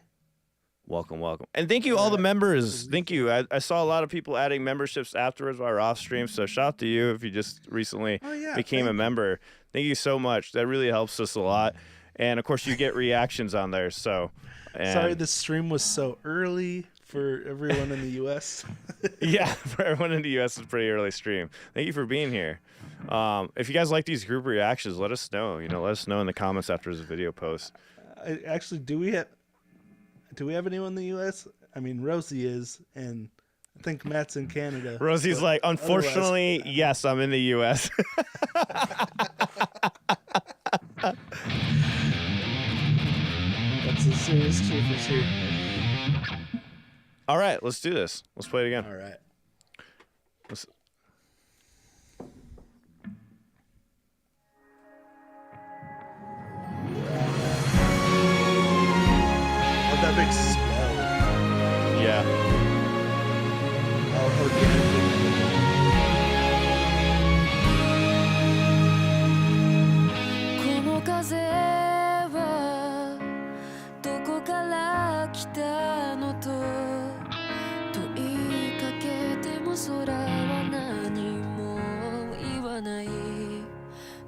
Welcome. And thank you, all the members. Thank you. I saw a lot of people adding memberships afterwards while we were off stream, so shout out to you if you just recently became a member. Thank you so much. That really helps us a lot. And, of course, you get reactions on there. So, sorry the stream was so early for everyone in the U.S. Yeah, for everyone in the U.S., it's a pretty early stream. Thank you for being here. If you guys like these group reactions, let us know. Let us know in the comments after this video post. Actually, do we have anyone in the U.S.? I mean, Rosie is, and I think Matt's in Canada. Rosie's like, unfortunately, yes, I'm in the U.S. That's a serious troopers here. All right, let's do this. Let's play it again. All right. Oh, that big swell. Yeah. All organic. この風はどこから来たのと問いかけても空は何も言わない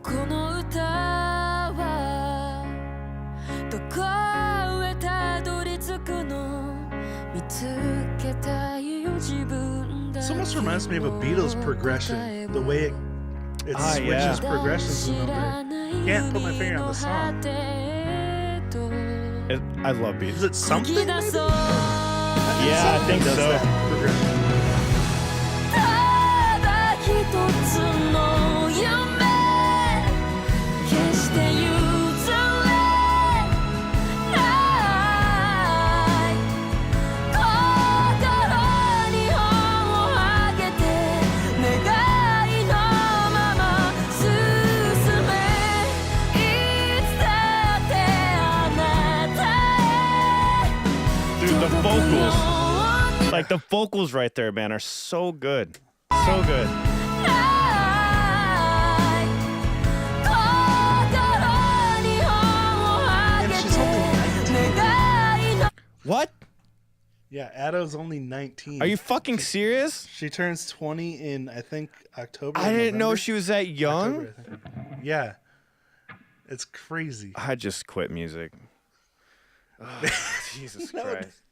この歌はどこへたどり着くの見つけたいよ自分だけ This almost reminds me of a Beatles progression. The way it switches progressions in number. Can't put my finger on the song. I love beats. Is it something? Yeah, I think Does so. that progression. ただ一つの夢決して譲れない心に本をあげて願いのまま進めいつだってあなたへ Dude, the 届く vocals. ように Like, the vocals right there, man, are so good. So good. And she's only 19. What? Yeah, Ada's only 19. Are you fucking serious? She turns 20 in, I think, October. I didn't know November? she was that young. October, I think. Yeah. It's crazy. I just quit music. Oh, Jesus Christ.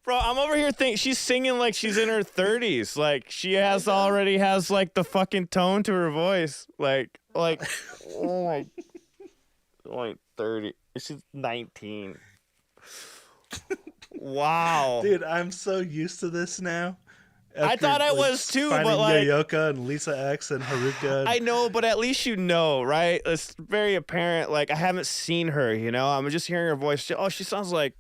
Bro, I'm over here thinking she's singing like she's in her 30s. Like she already has like the fucking tone to her voice. Like oh my, like 30. She's 19. Wow. Dude, I'm so used to this now. I thought I was too, but like Yoyoka and Lisa X and Haruka. I know, but at least you know, right? It's very apparent. Like I haven't seen her, you know. I'm just hearing her voice. She sounds like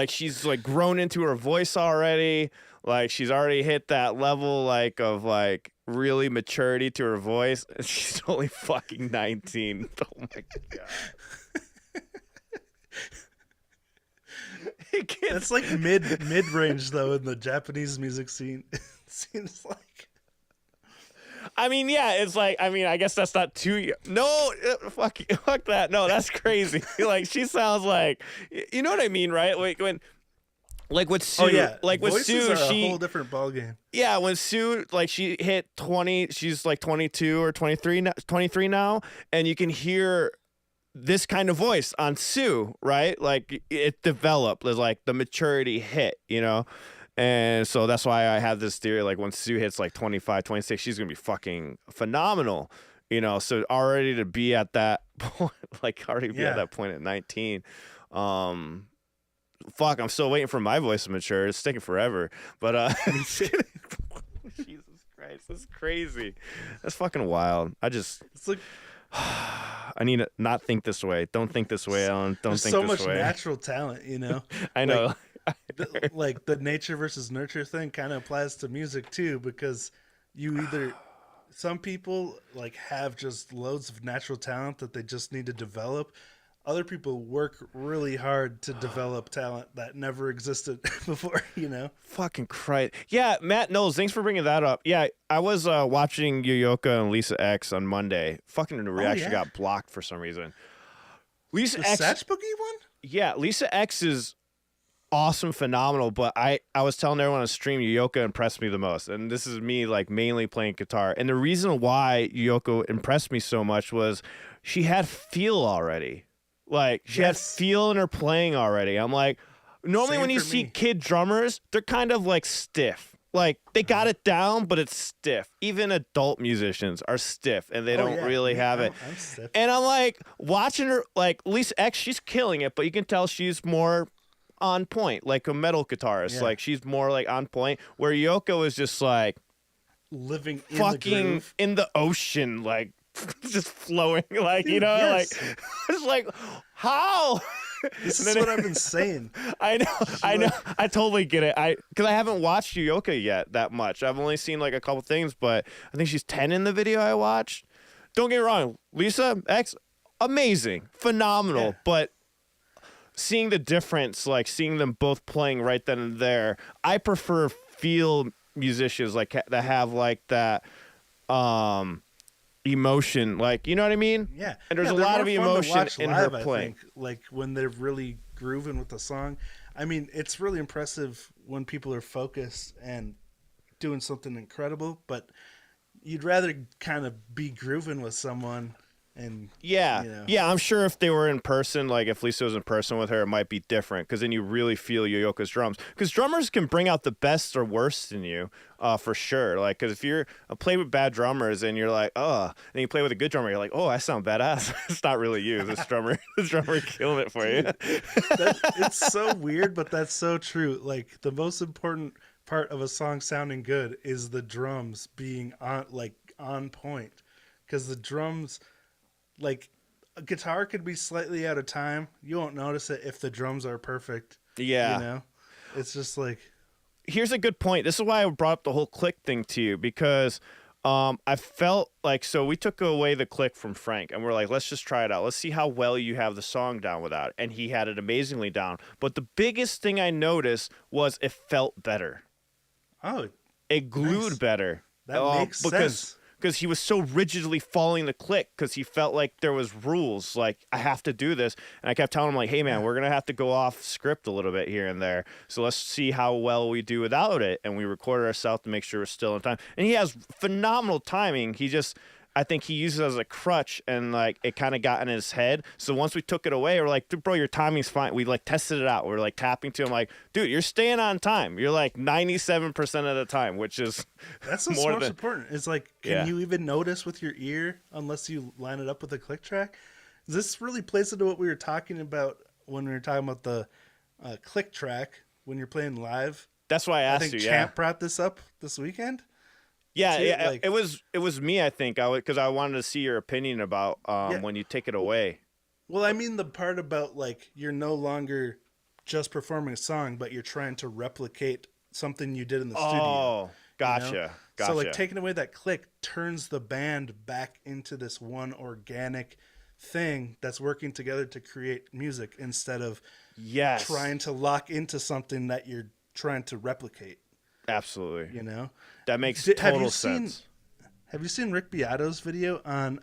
she's like grown into her voice already. Like she's already hit that level like of like really maturity to her voice. And she's only fucking 19. Oh my god. That's like mid range though in the Japanese music scene. It seems like. I mean, yeah, it's like I guess that's not too. No, fuck that. No, that's crazy. Like she sounds like, you know what I mean, right? Like with Sue, like with Voices Sue, are she a whole different ballgame. Yeah, when Sue like she hit 20, she's like 22 or 23 now, and you can hear this kind of voice on Sue, right? Like it developed, like the maturity hit, you know? And so that's why I have this theory, like when Sue hits like 25, 26, she's going to be fucking phenomenal, you know? So already to be at that point, like already be at that point at 19, fuck, I'm still waiting for my voice to mature. It's taking forever, but, Jesus Christ, that's crazy. That's fucking wild. It's like, I need to not think this way. Don't think this way, Alan. Don't think this way. There's so much natural talent, you know? I know. Like the nature versus nurture thing kind of applies to music too, because some people like have just loads of natural talent that they just need to develop. Other people work really hard to develop talent that never existed before, you know? Fucking Christ. Yeah, Matt Knowles, thanks for bringing that up. Yeah, I was watching Yoyoka and Lisa X on Monday. Fucking reaction got blocked for some reason. Lisa the X. Satch Boogie one? Yeah, Lisa X is awesome, phenomenal, but I was telling everyone on stream, Yoyoka impressed me the most. And this is me like mainly playing guitar. And the reason why Yoyoka impressed me so much was she had feel already. Like, she had feel in her playing already. I'm like, normally when you see kid drummers, they're kind of like stiff. Like, they got it down, but it's stiff. Even adult musicians are stiff, and they don't really have it. I'm stiff. And I'm like, watching her, like, Lisa X, she's killing it, but you can tell she's more on point, like a metal guitarist. Like, she's more, like, on point, where Yoko is just, like, living in fucking the groove. in the ocean, like, just flowing, like, you know, like, it's like, how? This is what I've been saying. I know. I totally get it. Because I haven't watched Yoyoka yet that much. I've only seen like a couple things, but I think she's 10 in the video I watched. Don't get me wrong, Lisa X, amazing, phenomenal, but seeing the difference, like seeing them both playing right then and there, I prefer feel musicians like that have like that emotion, like, you know what I mean? Yeah. And there's a lot of emotion in her live, playing. I think, like when they're really grooving with the song. I mean, it's really impressive when people are focused and doing something incredible, but you'd rather kind of be grooving with someone. And yeah, I'm sure if they were in person, like if Lisa was in person with her, it might be different, because then you really feel Yoyoka's drums. Because drummers can bring out the best or worst in you, for sure. Like, because if you're play with bad drummers and you're like, and you play with a good drummer, you're like, oh, I sound badass. It's not really you. This drummer killing it for you. It's so weird, but that's so true. Like, the most important part of a song sounding good is the drums being on point, because the drums. Like, a guitar could be slightly out of time. You won't notice it if the drums are perfect. Yeah. You know? It's just like... Here's a good point. This is why I brought up the whole click thing to you, because I felt like... So we took away the click from Frank, and we're like, let's just try it out. Let's see how well you have the song down without it. And he had it amazingly down. But the biggest thing I noticed was it felt better. Oh, it glued better. That makes sense. Because he was so rigidly following the click, because he felt like there was rules, like, I have to do this. And I kept telling him, like, hey, man, we're going to have to go off script a little bit here and there. So let's see how well we do without it. And we recorded ourselves to make sure we're still in time. And he has phenomenal timing. He just, I think he uses it as a crutch, and like it kind of got in his head. So once we took it away, we're like, dude, bro, your timing's fine. We like tested it out. We're like tapping to him, like, dude, you're staying on time. You're like 97% of the time, which is that's what's more most than important. It's like, can you even notice with your ear unless you line it up with a click track? This really plays into what we were talking about when we were talking about the click track when you're playing live. That's why I asked think you. Champ brought this up this weekend. Yeah, too, yeah. like- It was me. I think because I wanted to see your opinion about when you take it away. Well, I mean the part about like you're no longer just performing a song, but you're trying to replicate something you did in the studio. Oh, gotcha, you know? gotcha. So like taking away that click turns the band back into this one organic thing that's working together to create music instead of trying to lock into something that you're trying to replicate. Absolutely. You know? That makes total sense. Have you seen Rick Beato's video on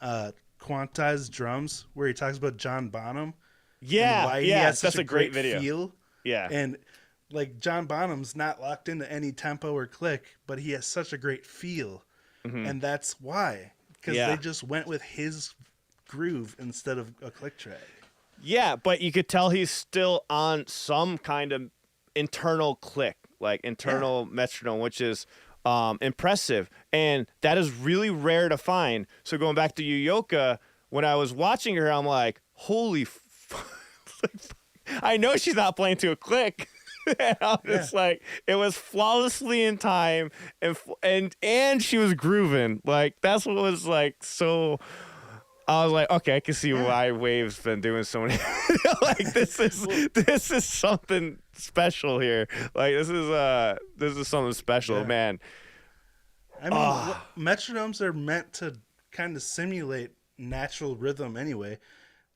quantized drums where he talks about John Bonham? Yeah, and why he has such that's a great video. Feel? Yeah. And like John Bonham's not locked into any tempo or click, but he has such a great feel. Mm-hmm. And that's why. Because they just went with his groove instead of a click track. Yeah, but you could tell he's still on some kind of internal click, like internal metronome, which is impressive. And that is really rare to find. So going back to Yukue, when I was watching her, I'm like, holy I know she's not playing to a click. And I was just like, it was flawlessly in time, and she was grooving. Like that's what was like so. I was like, okay, I can see why Wave's been doing so many. Like this is something special here. Like this is something special, man. I mean, metronomes are meant to kind of simulate natural rhythm anyway.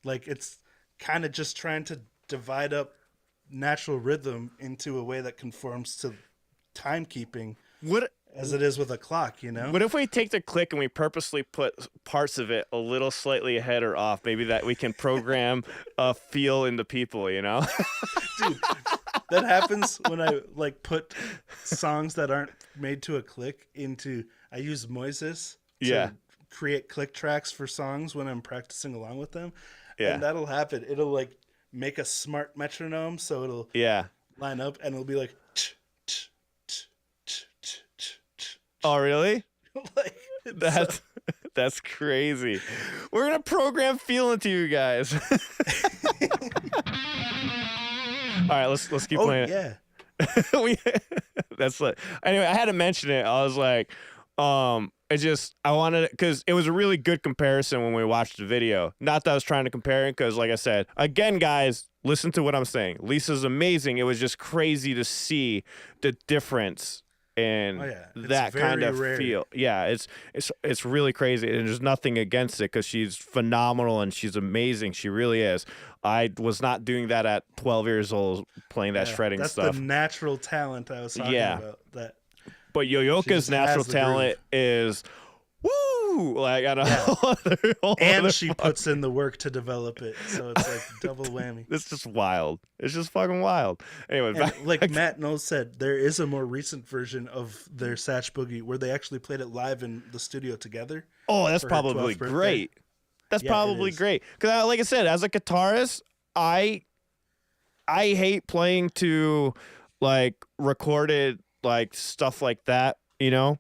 Like it's kind of just trying to divide up natural rhythm into a way that conforms to timekeeping. As it is with a clock, you know? What if we take the click and we purposely put parts of it a little slightly ahead or off? Maybe that we can program a feel into people, you know? Dude, that happens when I like put songs that aren't made to a click into. I use Moises to create click tracks for songs when I'm practicing along with them. Yeah. And that'll happen. It'll like make a smart metronome, so it'll line up and it'll be like. Oh, really? Like that's crazy. We're gonna program feel into you guys. All right, let's keep playing. Yeah. That's like anyway. I had to mention it. I was like, I wanted because it was a really good comparison when we watched the video. Not that I was trying to compare it, because like I said, again, guys, listen to what I'm saying. Lisa's amazing. It was just crazy to see the difference. And that kind of rare. feel, it's really crazy, and there's nothing against it because she's phenomenal and she's amazing. She really is. I was not doing that at 12 years old, playing that shredding that's stuff. That's the natural talent I was talking about. That, but Yoyoka's natural talent is woo, like I don't know. And she puts in the work to develop it, so it's like double whammy. It's just wild. It's just fucking wild. Anyway, like Matt Knowles said, there is a more recent version of their Satch Boogie where they actually played it live in the studio together. Oh, that's probably great. That's probably great. Because, like I said, as a guitarist, I hate playing to like recorded like stuff like that, you know.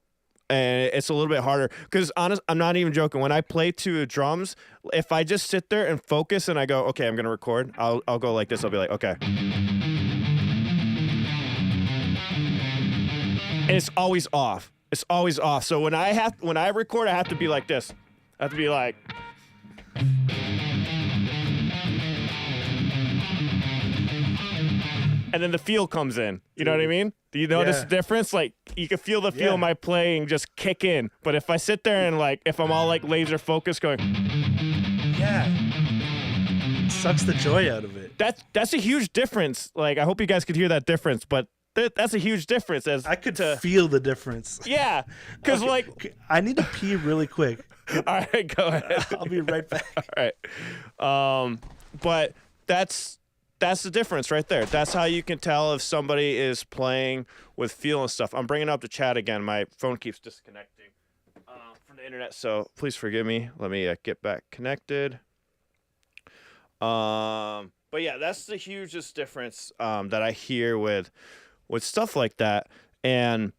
And it's a little bit harder because I'm not even joking. When I play to drums, if I just sit there and focus and I go, okay, I'm gonna record, I'll go like this. I'll be like, okay. And it's always off. It's always off. So when I record, I have to be like this. I have to be like. And then the feel comes in. You know what I mean? Do you notice the difference? Like, you can feel the feel of my playing just kick in. But if I sit there and, like, if I'm all, like, laser focused going... Yeah. It sucks the joy out of it. That's a huge difference. Like, I hope you guys could hear that difference. But that's a huge difference. I could feel the difference. Yeah. Because, like... I need to pee really quick. All right, go ahead. I'll be right back. All right. But that's the difference right there. That's how you can tell if somebody is playing with feel and stuff. I'm bringing up the chat again. My phone keeps disconnecting from the the internet, so please forgive me. Let me get back connected. But yeah, that's the hugest difference that I hear with stuff like that. And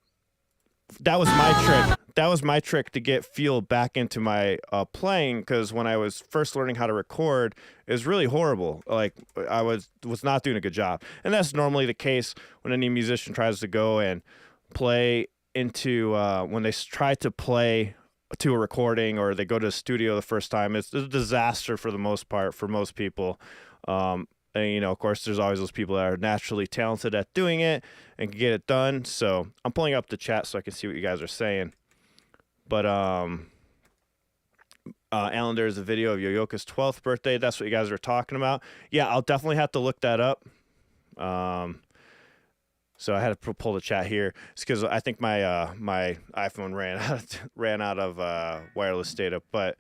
that was my trick. That was my trick to get feel back into my playing, because when I was first learning how to record, it was really horrible. Like I was not doing a good job, and that's normally the case when any musician tries to go and play into when they try to play to a recording or they go to a studio the first time. It's a disaster for the most part for most people. And, you know, of course, there's always those people that are naturally talented at doing it and can get it done. So I'm pulling up the chat so I can see what you guys are saying. But Alan, there's a video of Yoyoka's 12th birthday. That's what you guys were talking about. Yeah, I'll definitely have to look that up. So I had to pull the chat here. It's because I think my my iPhone ran out of wireless data. But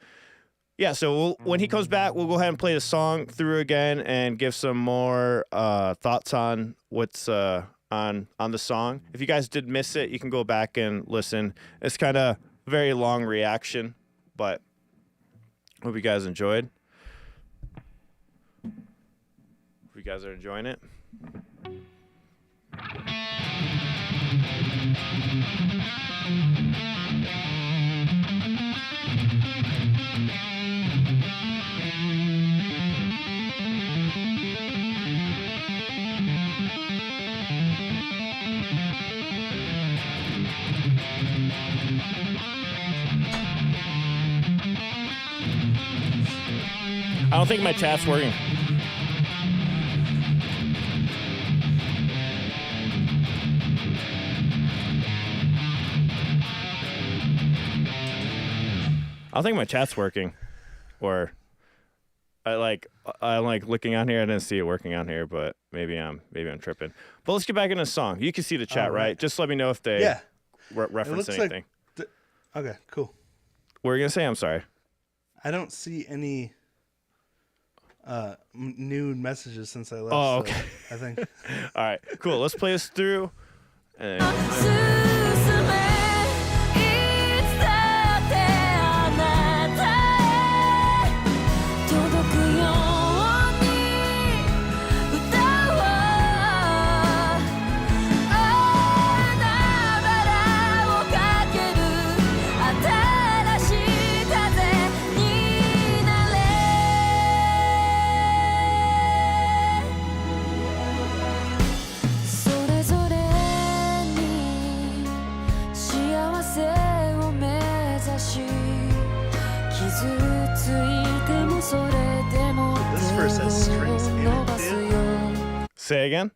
yeah, so when he comes back, we'll go ahead and play the song through again and give some more thoughts on what's on the song. If you guys did miss it, you can go back and listen. It's kind of a very long reaction, but hope you guys enjoyed. Hope you guys are enjoying it. I don't think my chat's working. I don't think my chat's working, or I like looking on here. I didn't see it working on here, but maybe I'm tripping. But let's get back into the song. You can see the chat, right? Just let me know if they reference anything. Okay, cool. What were you gonna say? I'm sorry. I don't see any new messages since I left. Oh, okay. So I think. All right, cool. Let's play this through. And This verse has strings in it, dude. say again.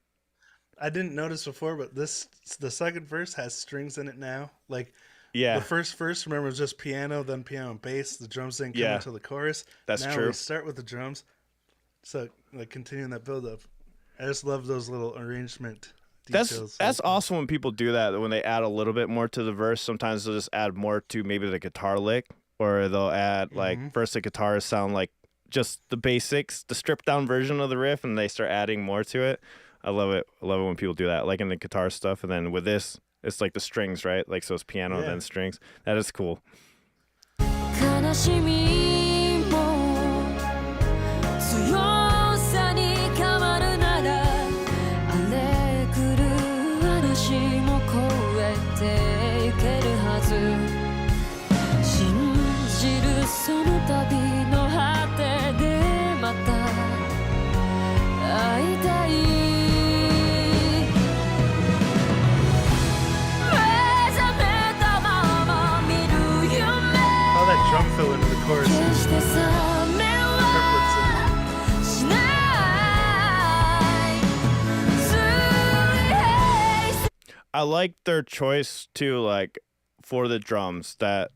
I didn't notice before, but the second verse has strings in it now. Like, Yeah. the first verse, remember, was just piano, then piano and bass. The drums didn't come until the chorus. That's now true. we start with the drums. So, like, continuing that build up. I just love those little arrangement details. That's awesome when people do that. When they add a little bit more to the verse, sometimes they'll just add more to maybe the guitar lick, or they'll add like first the guitars sound like just the basics, the stripped down version of the riff, and they start adding more to it. I love it. I love it when people do that, like in the guitar stuff. And then with this, it's like the strings, right? Like, so it's piano and then strings. That is cool. 悲しみも強さに変わるなら荒れ狂う嵐も越えてゆけるはず信じるその旅の果てでまた会いたい Drum fill into the chorus. I like their choice too, like for the drums, that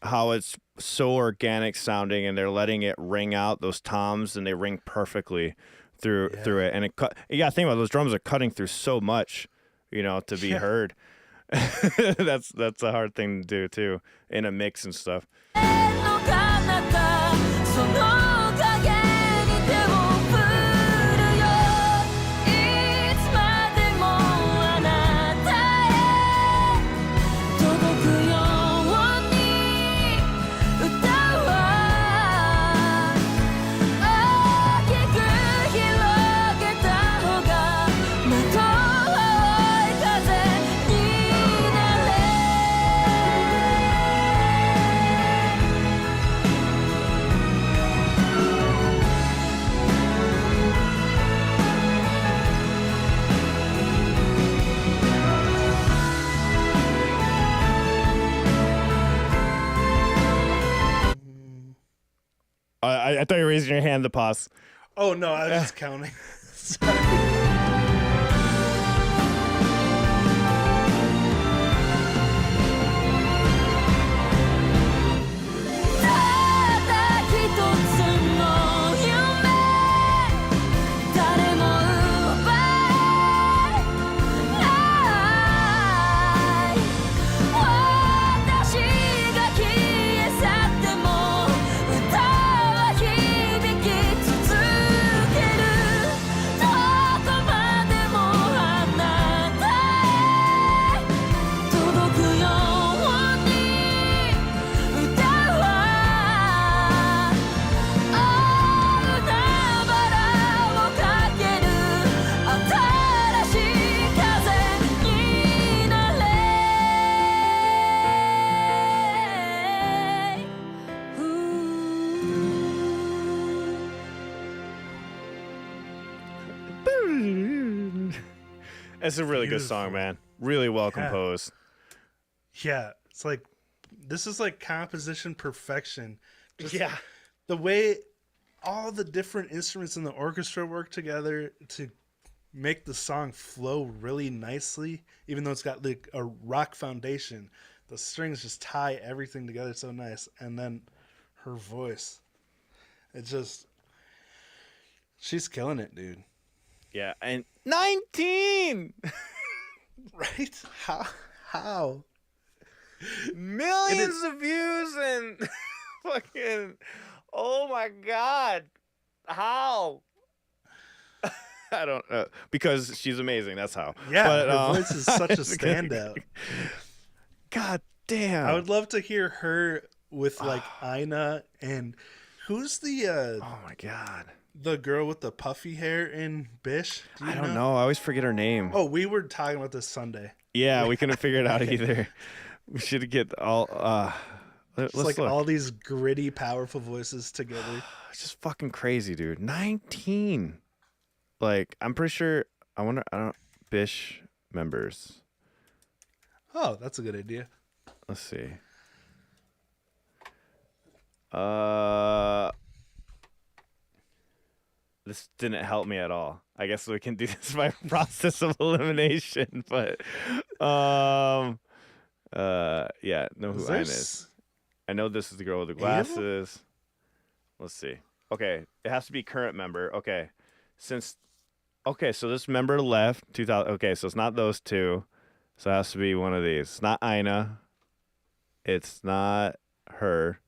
how it's so organic sounding, and they're letting it ring out those toms, and they ring perfectly through it. And you gotta think about it, those drums are cutting through so much, you know, to be heard. That's a hard thing to do too in a mix and stuff. I thought you were raising your hand to pause. Oh no, I was just counting. Sorry. 'It's a really good song, man. Really well composed. Yeah, it's like this is like composition perfection. Just Yeah. the way all the different instruments in the orchestra work together to make the song flow really nicely, even though it's got like a rock foundation. The strings just tie everything together so nice, and then her voice. It's just she's killing it, dude. Yeah, and 19 Right? How? millions of views and fucking oh my god. How? I don't know. Because she's amazing, that's how. Yeah, but, her voice is such a standout. God damn. I would love to hear her with like Ina and who's the oh my god. the girl with the puffy hair in Bish? Do you I don't know. I always forget her name. Oh, we were talking about this Sunday. Yeah, we couldn't figure it out either. We should get all let's It's like look. all these gritty, powerful voices together. It's just fucking crazy, dude. 19. Like, I'm pretty sure I don't Bish members. Oh, that's a good idea. Let's see. This didn't help me at all. I guess we can do this by process of elimination, but yeah, know who Ina is. I know this is the girl with the glasses. Let's see. Okay, it has to be current member. Okay. So this member left 2000. Okay, so it's not those two. So it has to be one of these. It's not Ina. It's not her.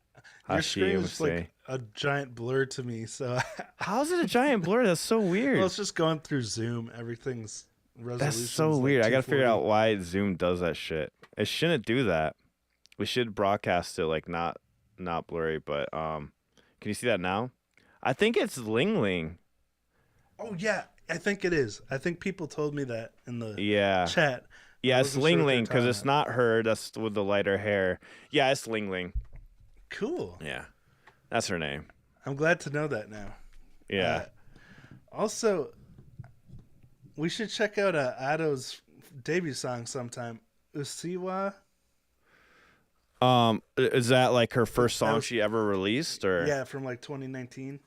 Your screen is like a giant blur to me. So how is it a giant blur? That's so weird. well, it's just going through Zoom. Everything's resolution. That's so weird. I gotta figure out why Zoom does that shit. It shouldn't do that. We should broadcast it like not blurry. But can you see that now? I think it's Ling Ling. Oh yeah, I think it is. I think people told me that in the chat. Yeah, it's Ling Ling because it's not her. That's with the lighter hair. Yeah, it's Ling Ling. Cool. Yeah, that's her name. I'm glad to know that now. Yeah. Also, we should check out Ado's debut song sometime. Usiwa. Is that like her first song she ever released, or yeah, from like 2019?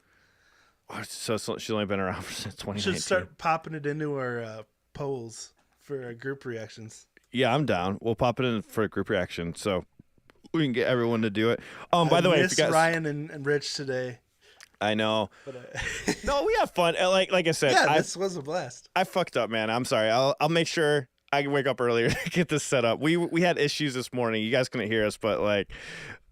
So she's only been around since 2019. Should start popping it into our polls for group reactions. Yeah, I'm down. We'll pop it in for a group reaction, so we can get everyone to do it. By the way, if you guys, Ryan and Rich today. I know. But, no, we have fun. Like I said, yeah, this was a blast. I fucked up, man. I'm sorry. I'll make sure I can wake up earlier to get this set up. We had issues this morning. You guys couldn't hear us, but like,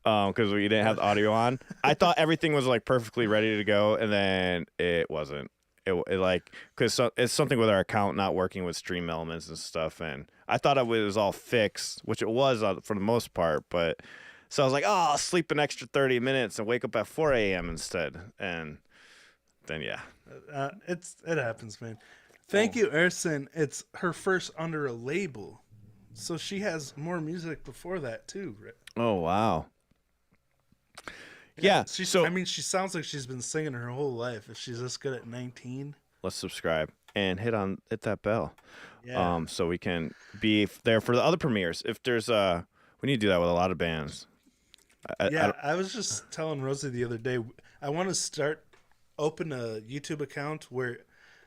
because we didn't have the audio on. I thought everything was like perfectly ready to go, and then it wasn't. It like because it's something with our account not working with Stream Elements and stuff, and I thought it was all fixed, which it was for the most part. But so I was like, oh, I'll sleep an extra 30 minutes and wake up at 4 a.m. instead, and then yeah, it happens, man. Thank you, Erson. It's her first under a label, so she has more music before that too. Oh wow. Yeah, she sounds like she's been singing her whole life. If she's this good at 19, let's subscribe and hit that bell. Yeah. So we can be there for the other premieres. If there's we need to do that with a lot of bands. I was just telling Rosie the other day, I want to open a YouTube account where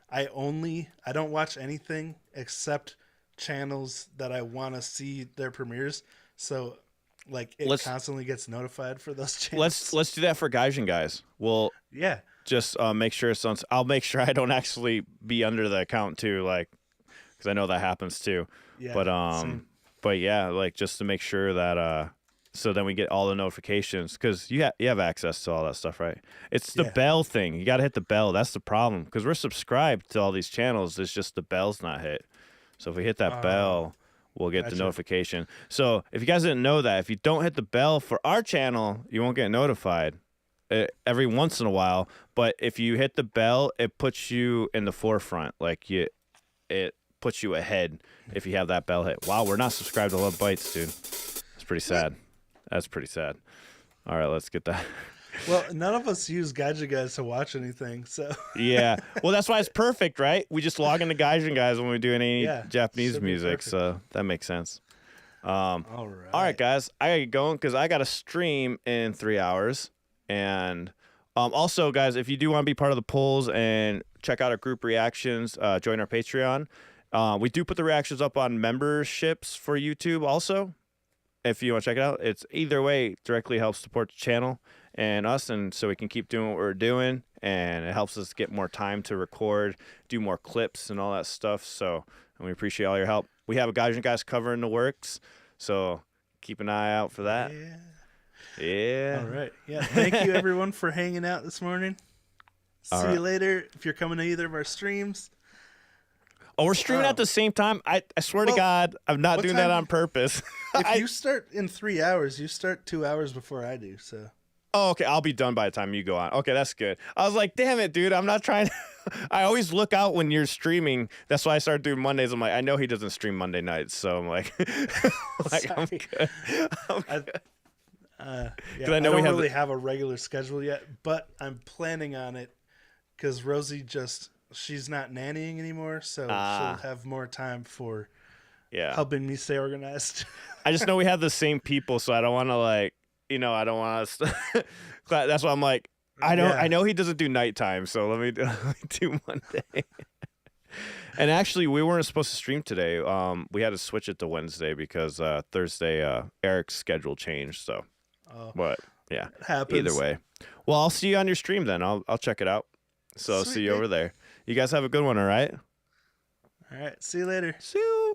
I don't watch anything except channels that I want to see their premieres. So like it constantly gets notified for those channels. Let's do that for Gaijin guys. We'll just make sure it's on. I'll make sure I don't actually be under the account too, like because I know that happens too. Yeah, but yeah, like just to make sure that so then we get all the notifications because you have access to all that stuff, right? It's the bell thing. You got to hit the bell. That's the problem because we're subscribed to all these channels. It's just the bell's not hit. So if we hit that bell, we'll get the notification. So if you guys didn't know that, if you don't hit the bell for our channel, you won't get notified every once in a while. But if you hit the bell, it puts you in the forefront. Like it puts you ahead if you have that bell hit. Wow, we're not subscribed to Love Bites, dude. It's pretty sad. That's pretty sad. All right, let's get that. Well, none of us use Gaijin Guys to watch anything, so. Yeah. Well, that's why it's perfect, right? We just log into Gaijin Guys when we do any Japanese music, so that makes sense. All right, guys. I got to get going because I got to stream in 3 hours. And also, guys, if you do want to be part of the polls and check out our group reactions, join our Patreon. We do put the reactions up on memberships for YouTube also. If you want to check it out, it's either way directly helps support the channel and us, and so we can keep doing what we're doing, and it helps us get more time to record, do more clips and all that stuff. So, and we appreciate all your help. We have a Gaijin Guys cover in the works, so keep an eye out for that. Yeah. All right. Yeah. Thank you everyone for hanging out this morning. See you later. If you're coming to either of our streams. Oh, we're streaming at the same time? I swear to God, I'm not doing that on purpose. If you start in 3 hours, you start 2 hours before I do, so. Oh, okay. I'll be done by the time you go on. Okay, that's good. I was like, damn it, dude. I'm not trying. I always look out when you're streaming. That's why I started doing Mondays. I'm like, I know he doesn't stream Monday nights, so I'm like, I'm good. I don't really have a regular schedule yet, but I'm planning on it because Rosie she's not nannying anymore, so she'll have more time for helping me stay organized. I just know we have the same people, so I don't want to I don't want to. That's why I'm like, I know he doesn't do nighttime, so let me do Monday. And actually, we weren't supposed to stream today. We had to switch it to Wednesday because Thursday Eric's schedule changed. So, but yeah, either way. Well, I'll see you on your stream then. I'll check it out. So I'll see you over there. You guys have a good one, all right? All right. See you later. See you.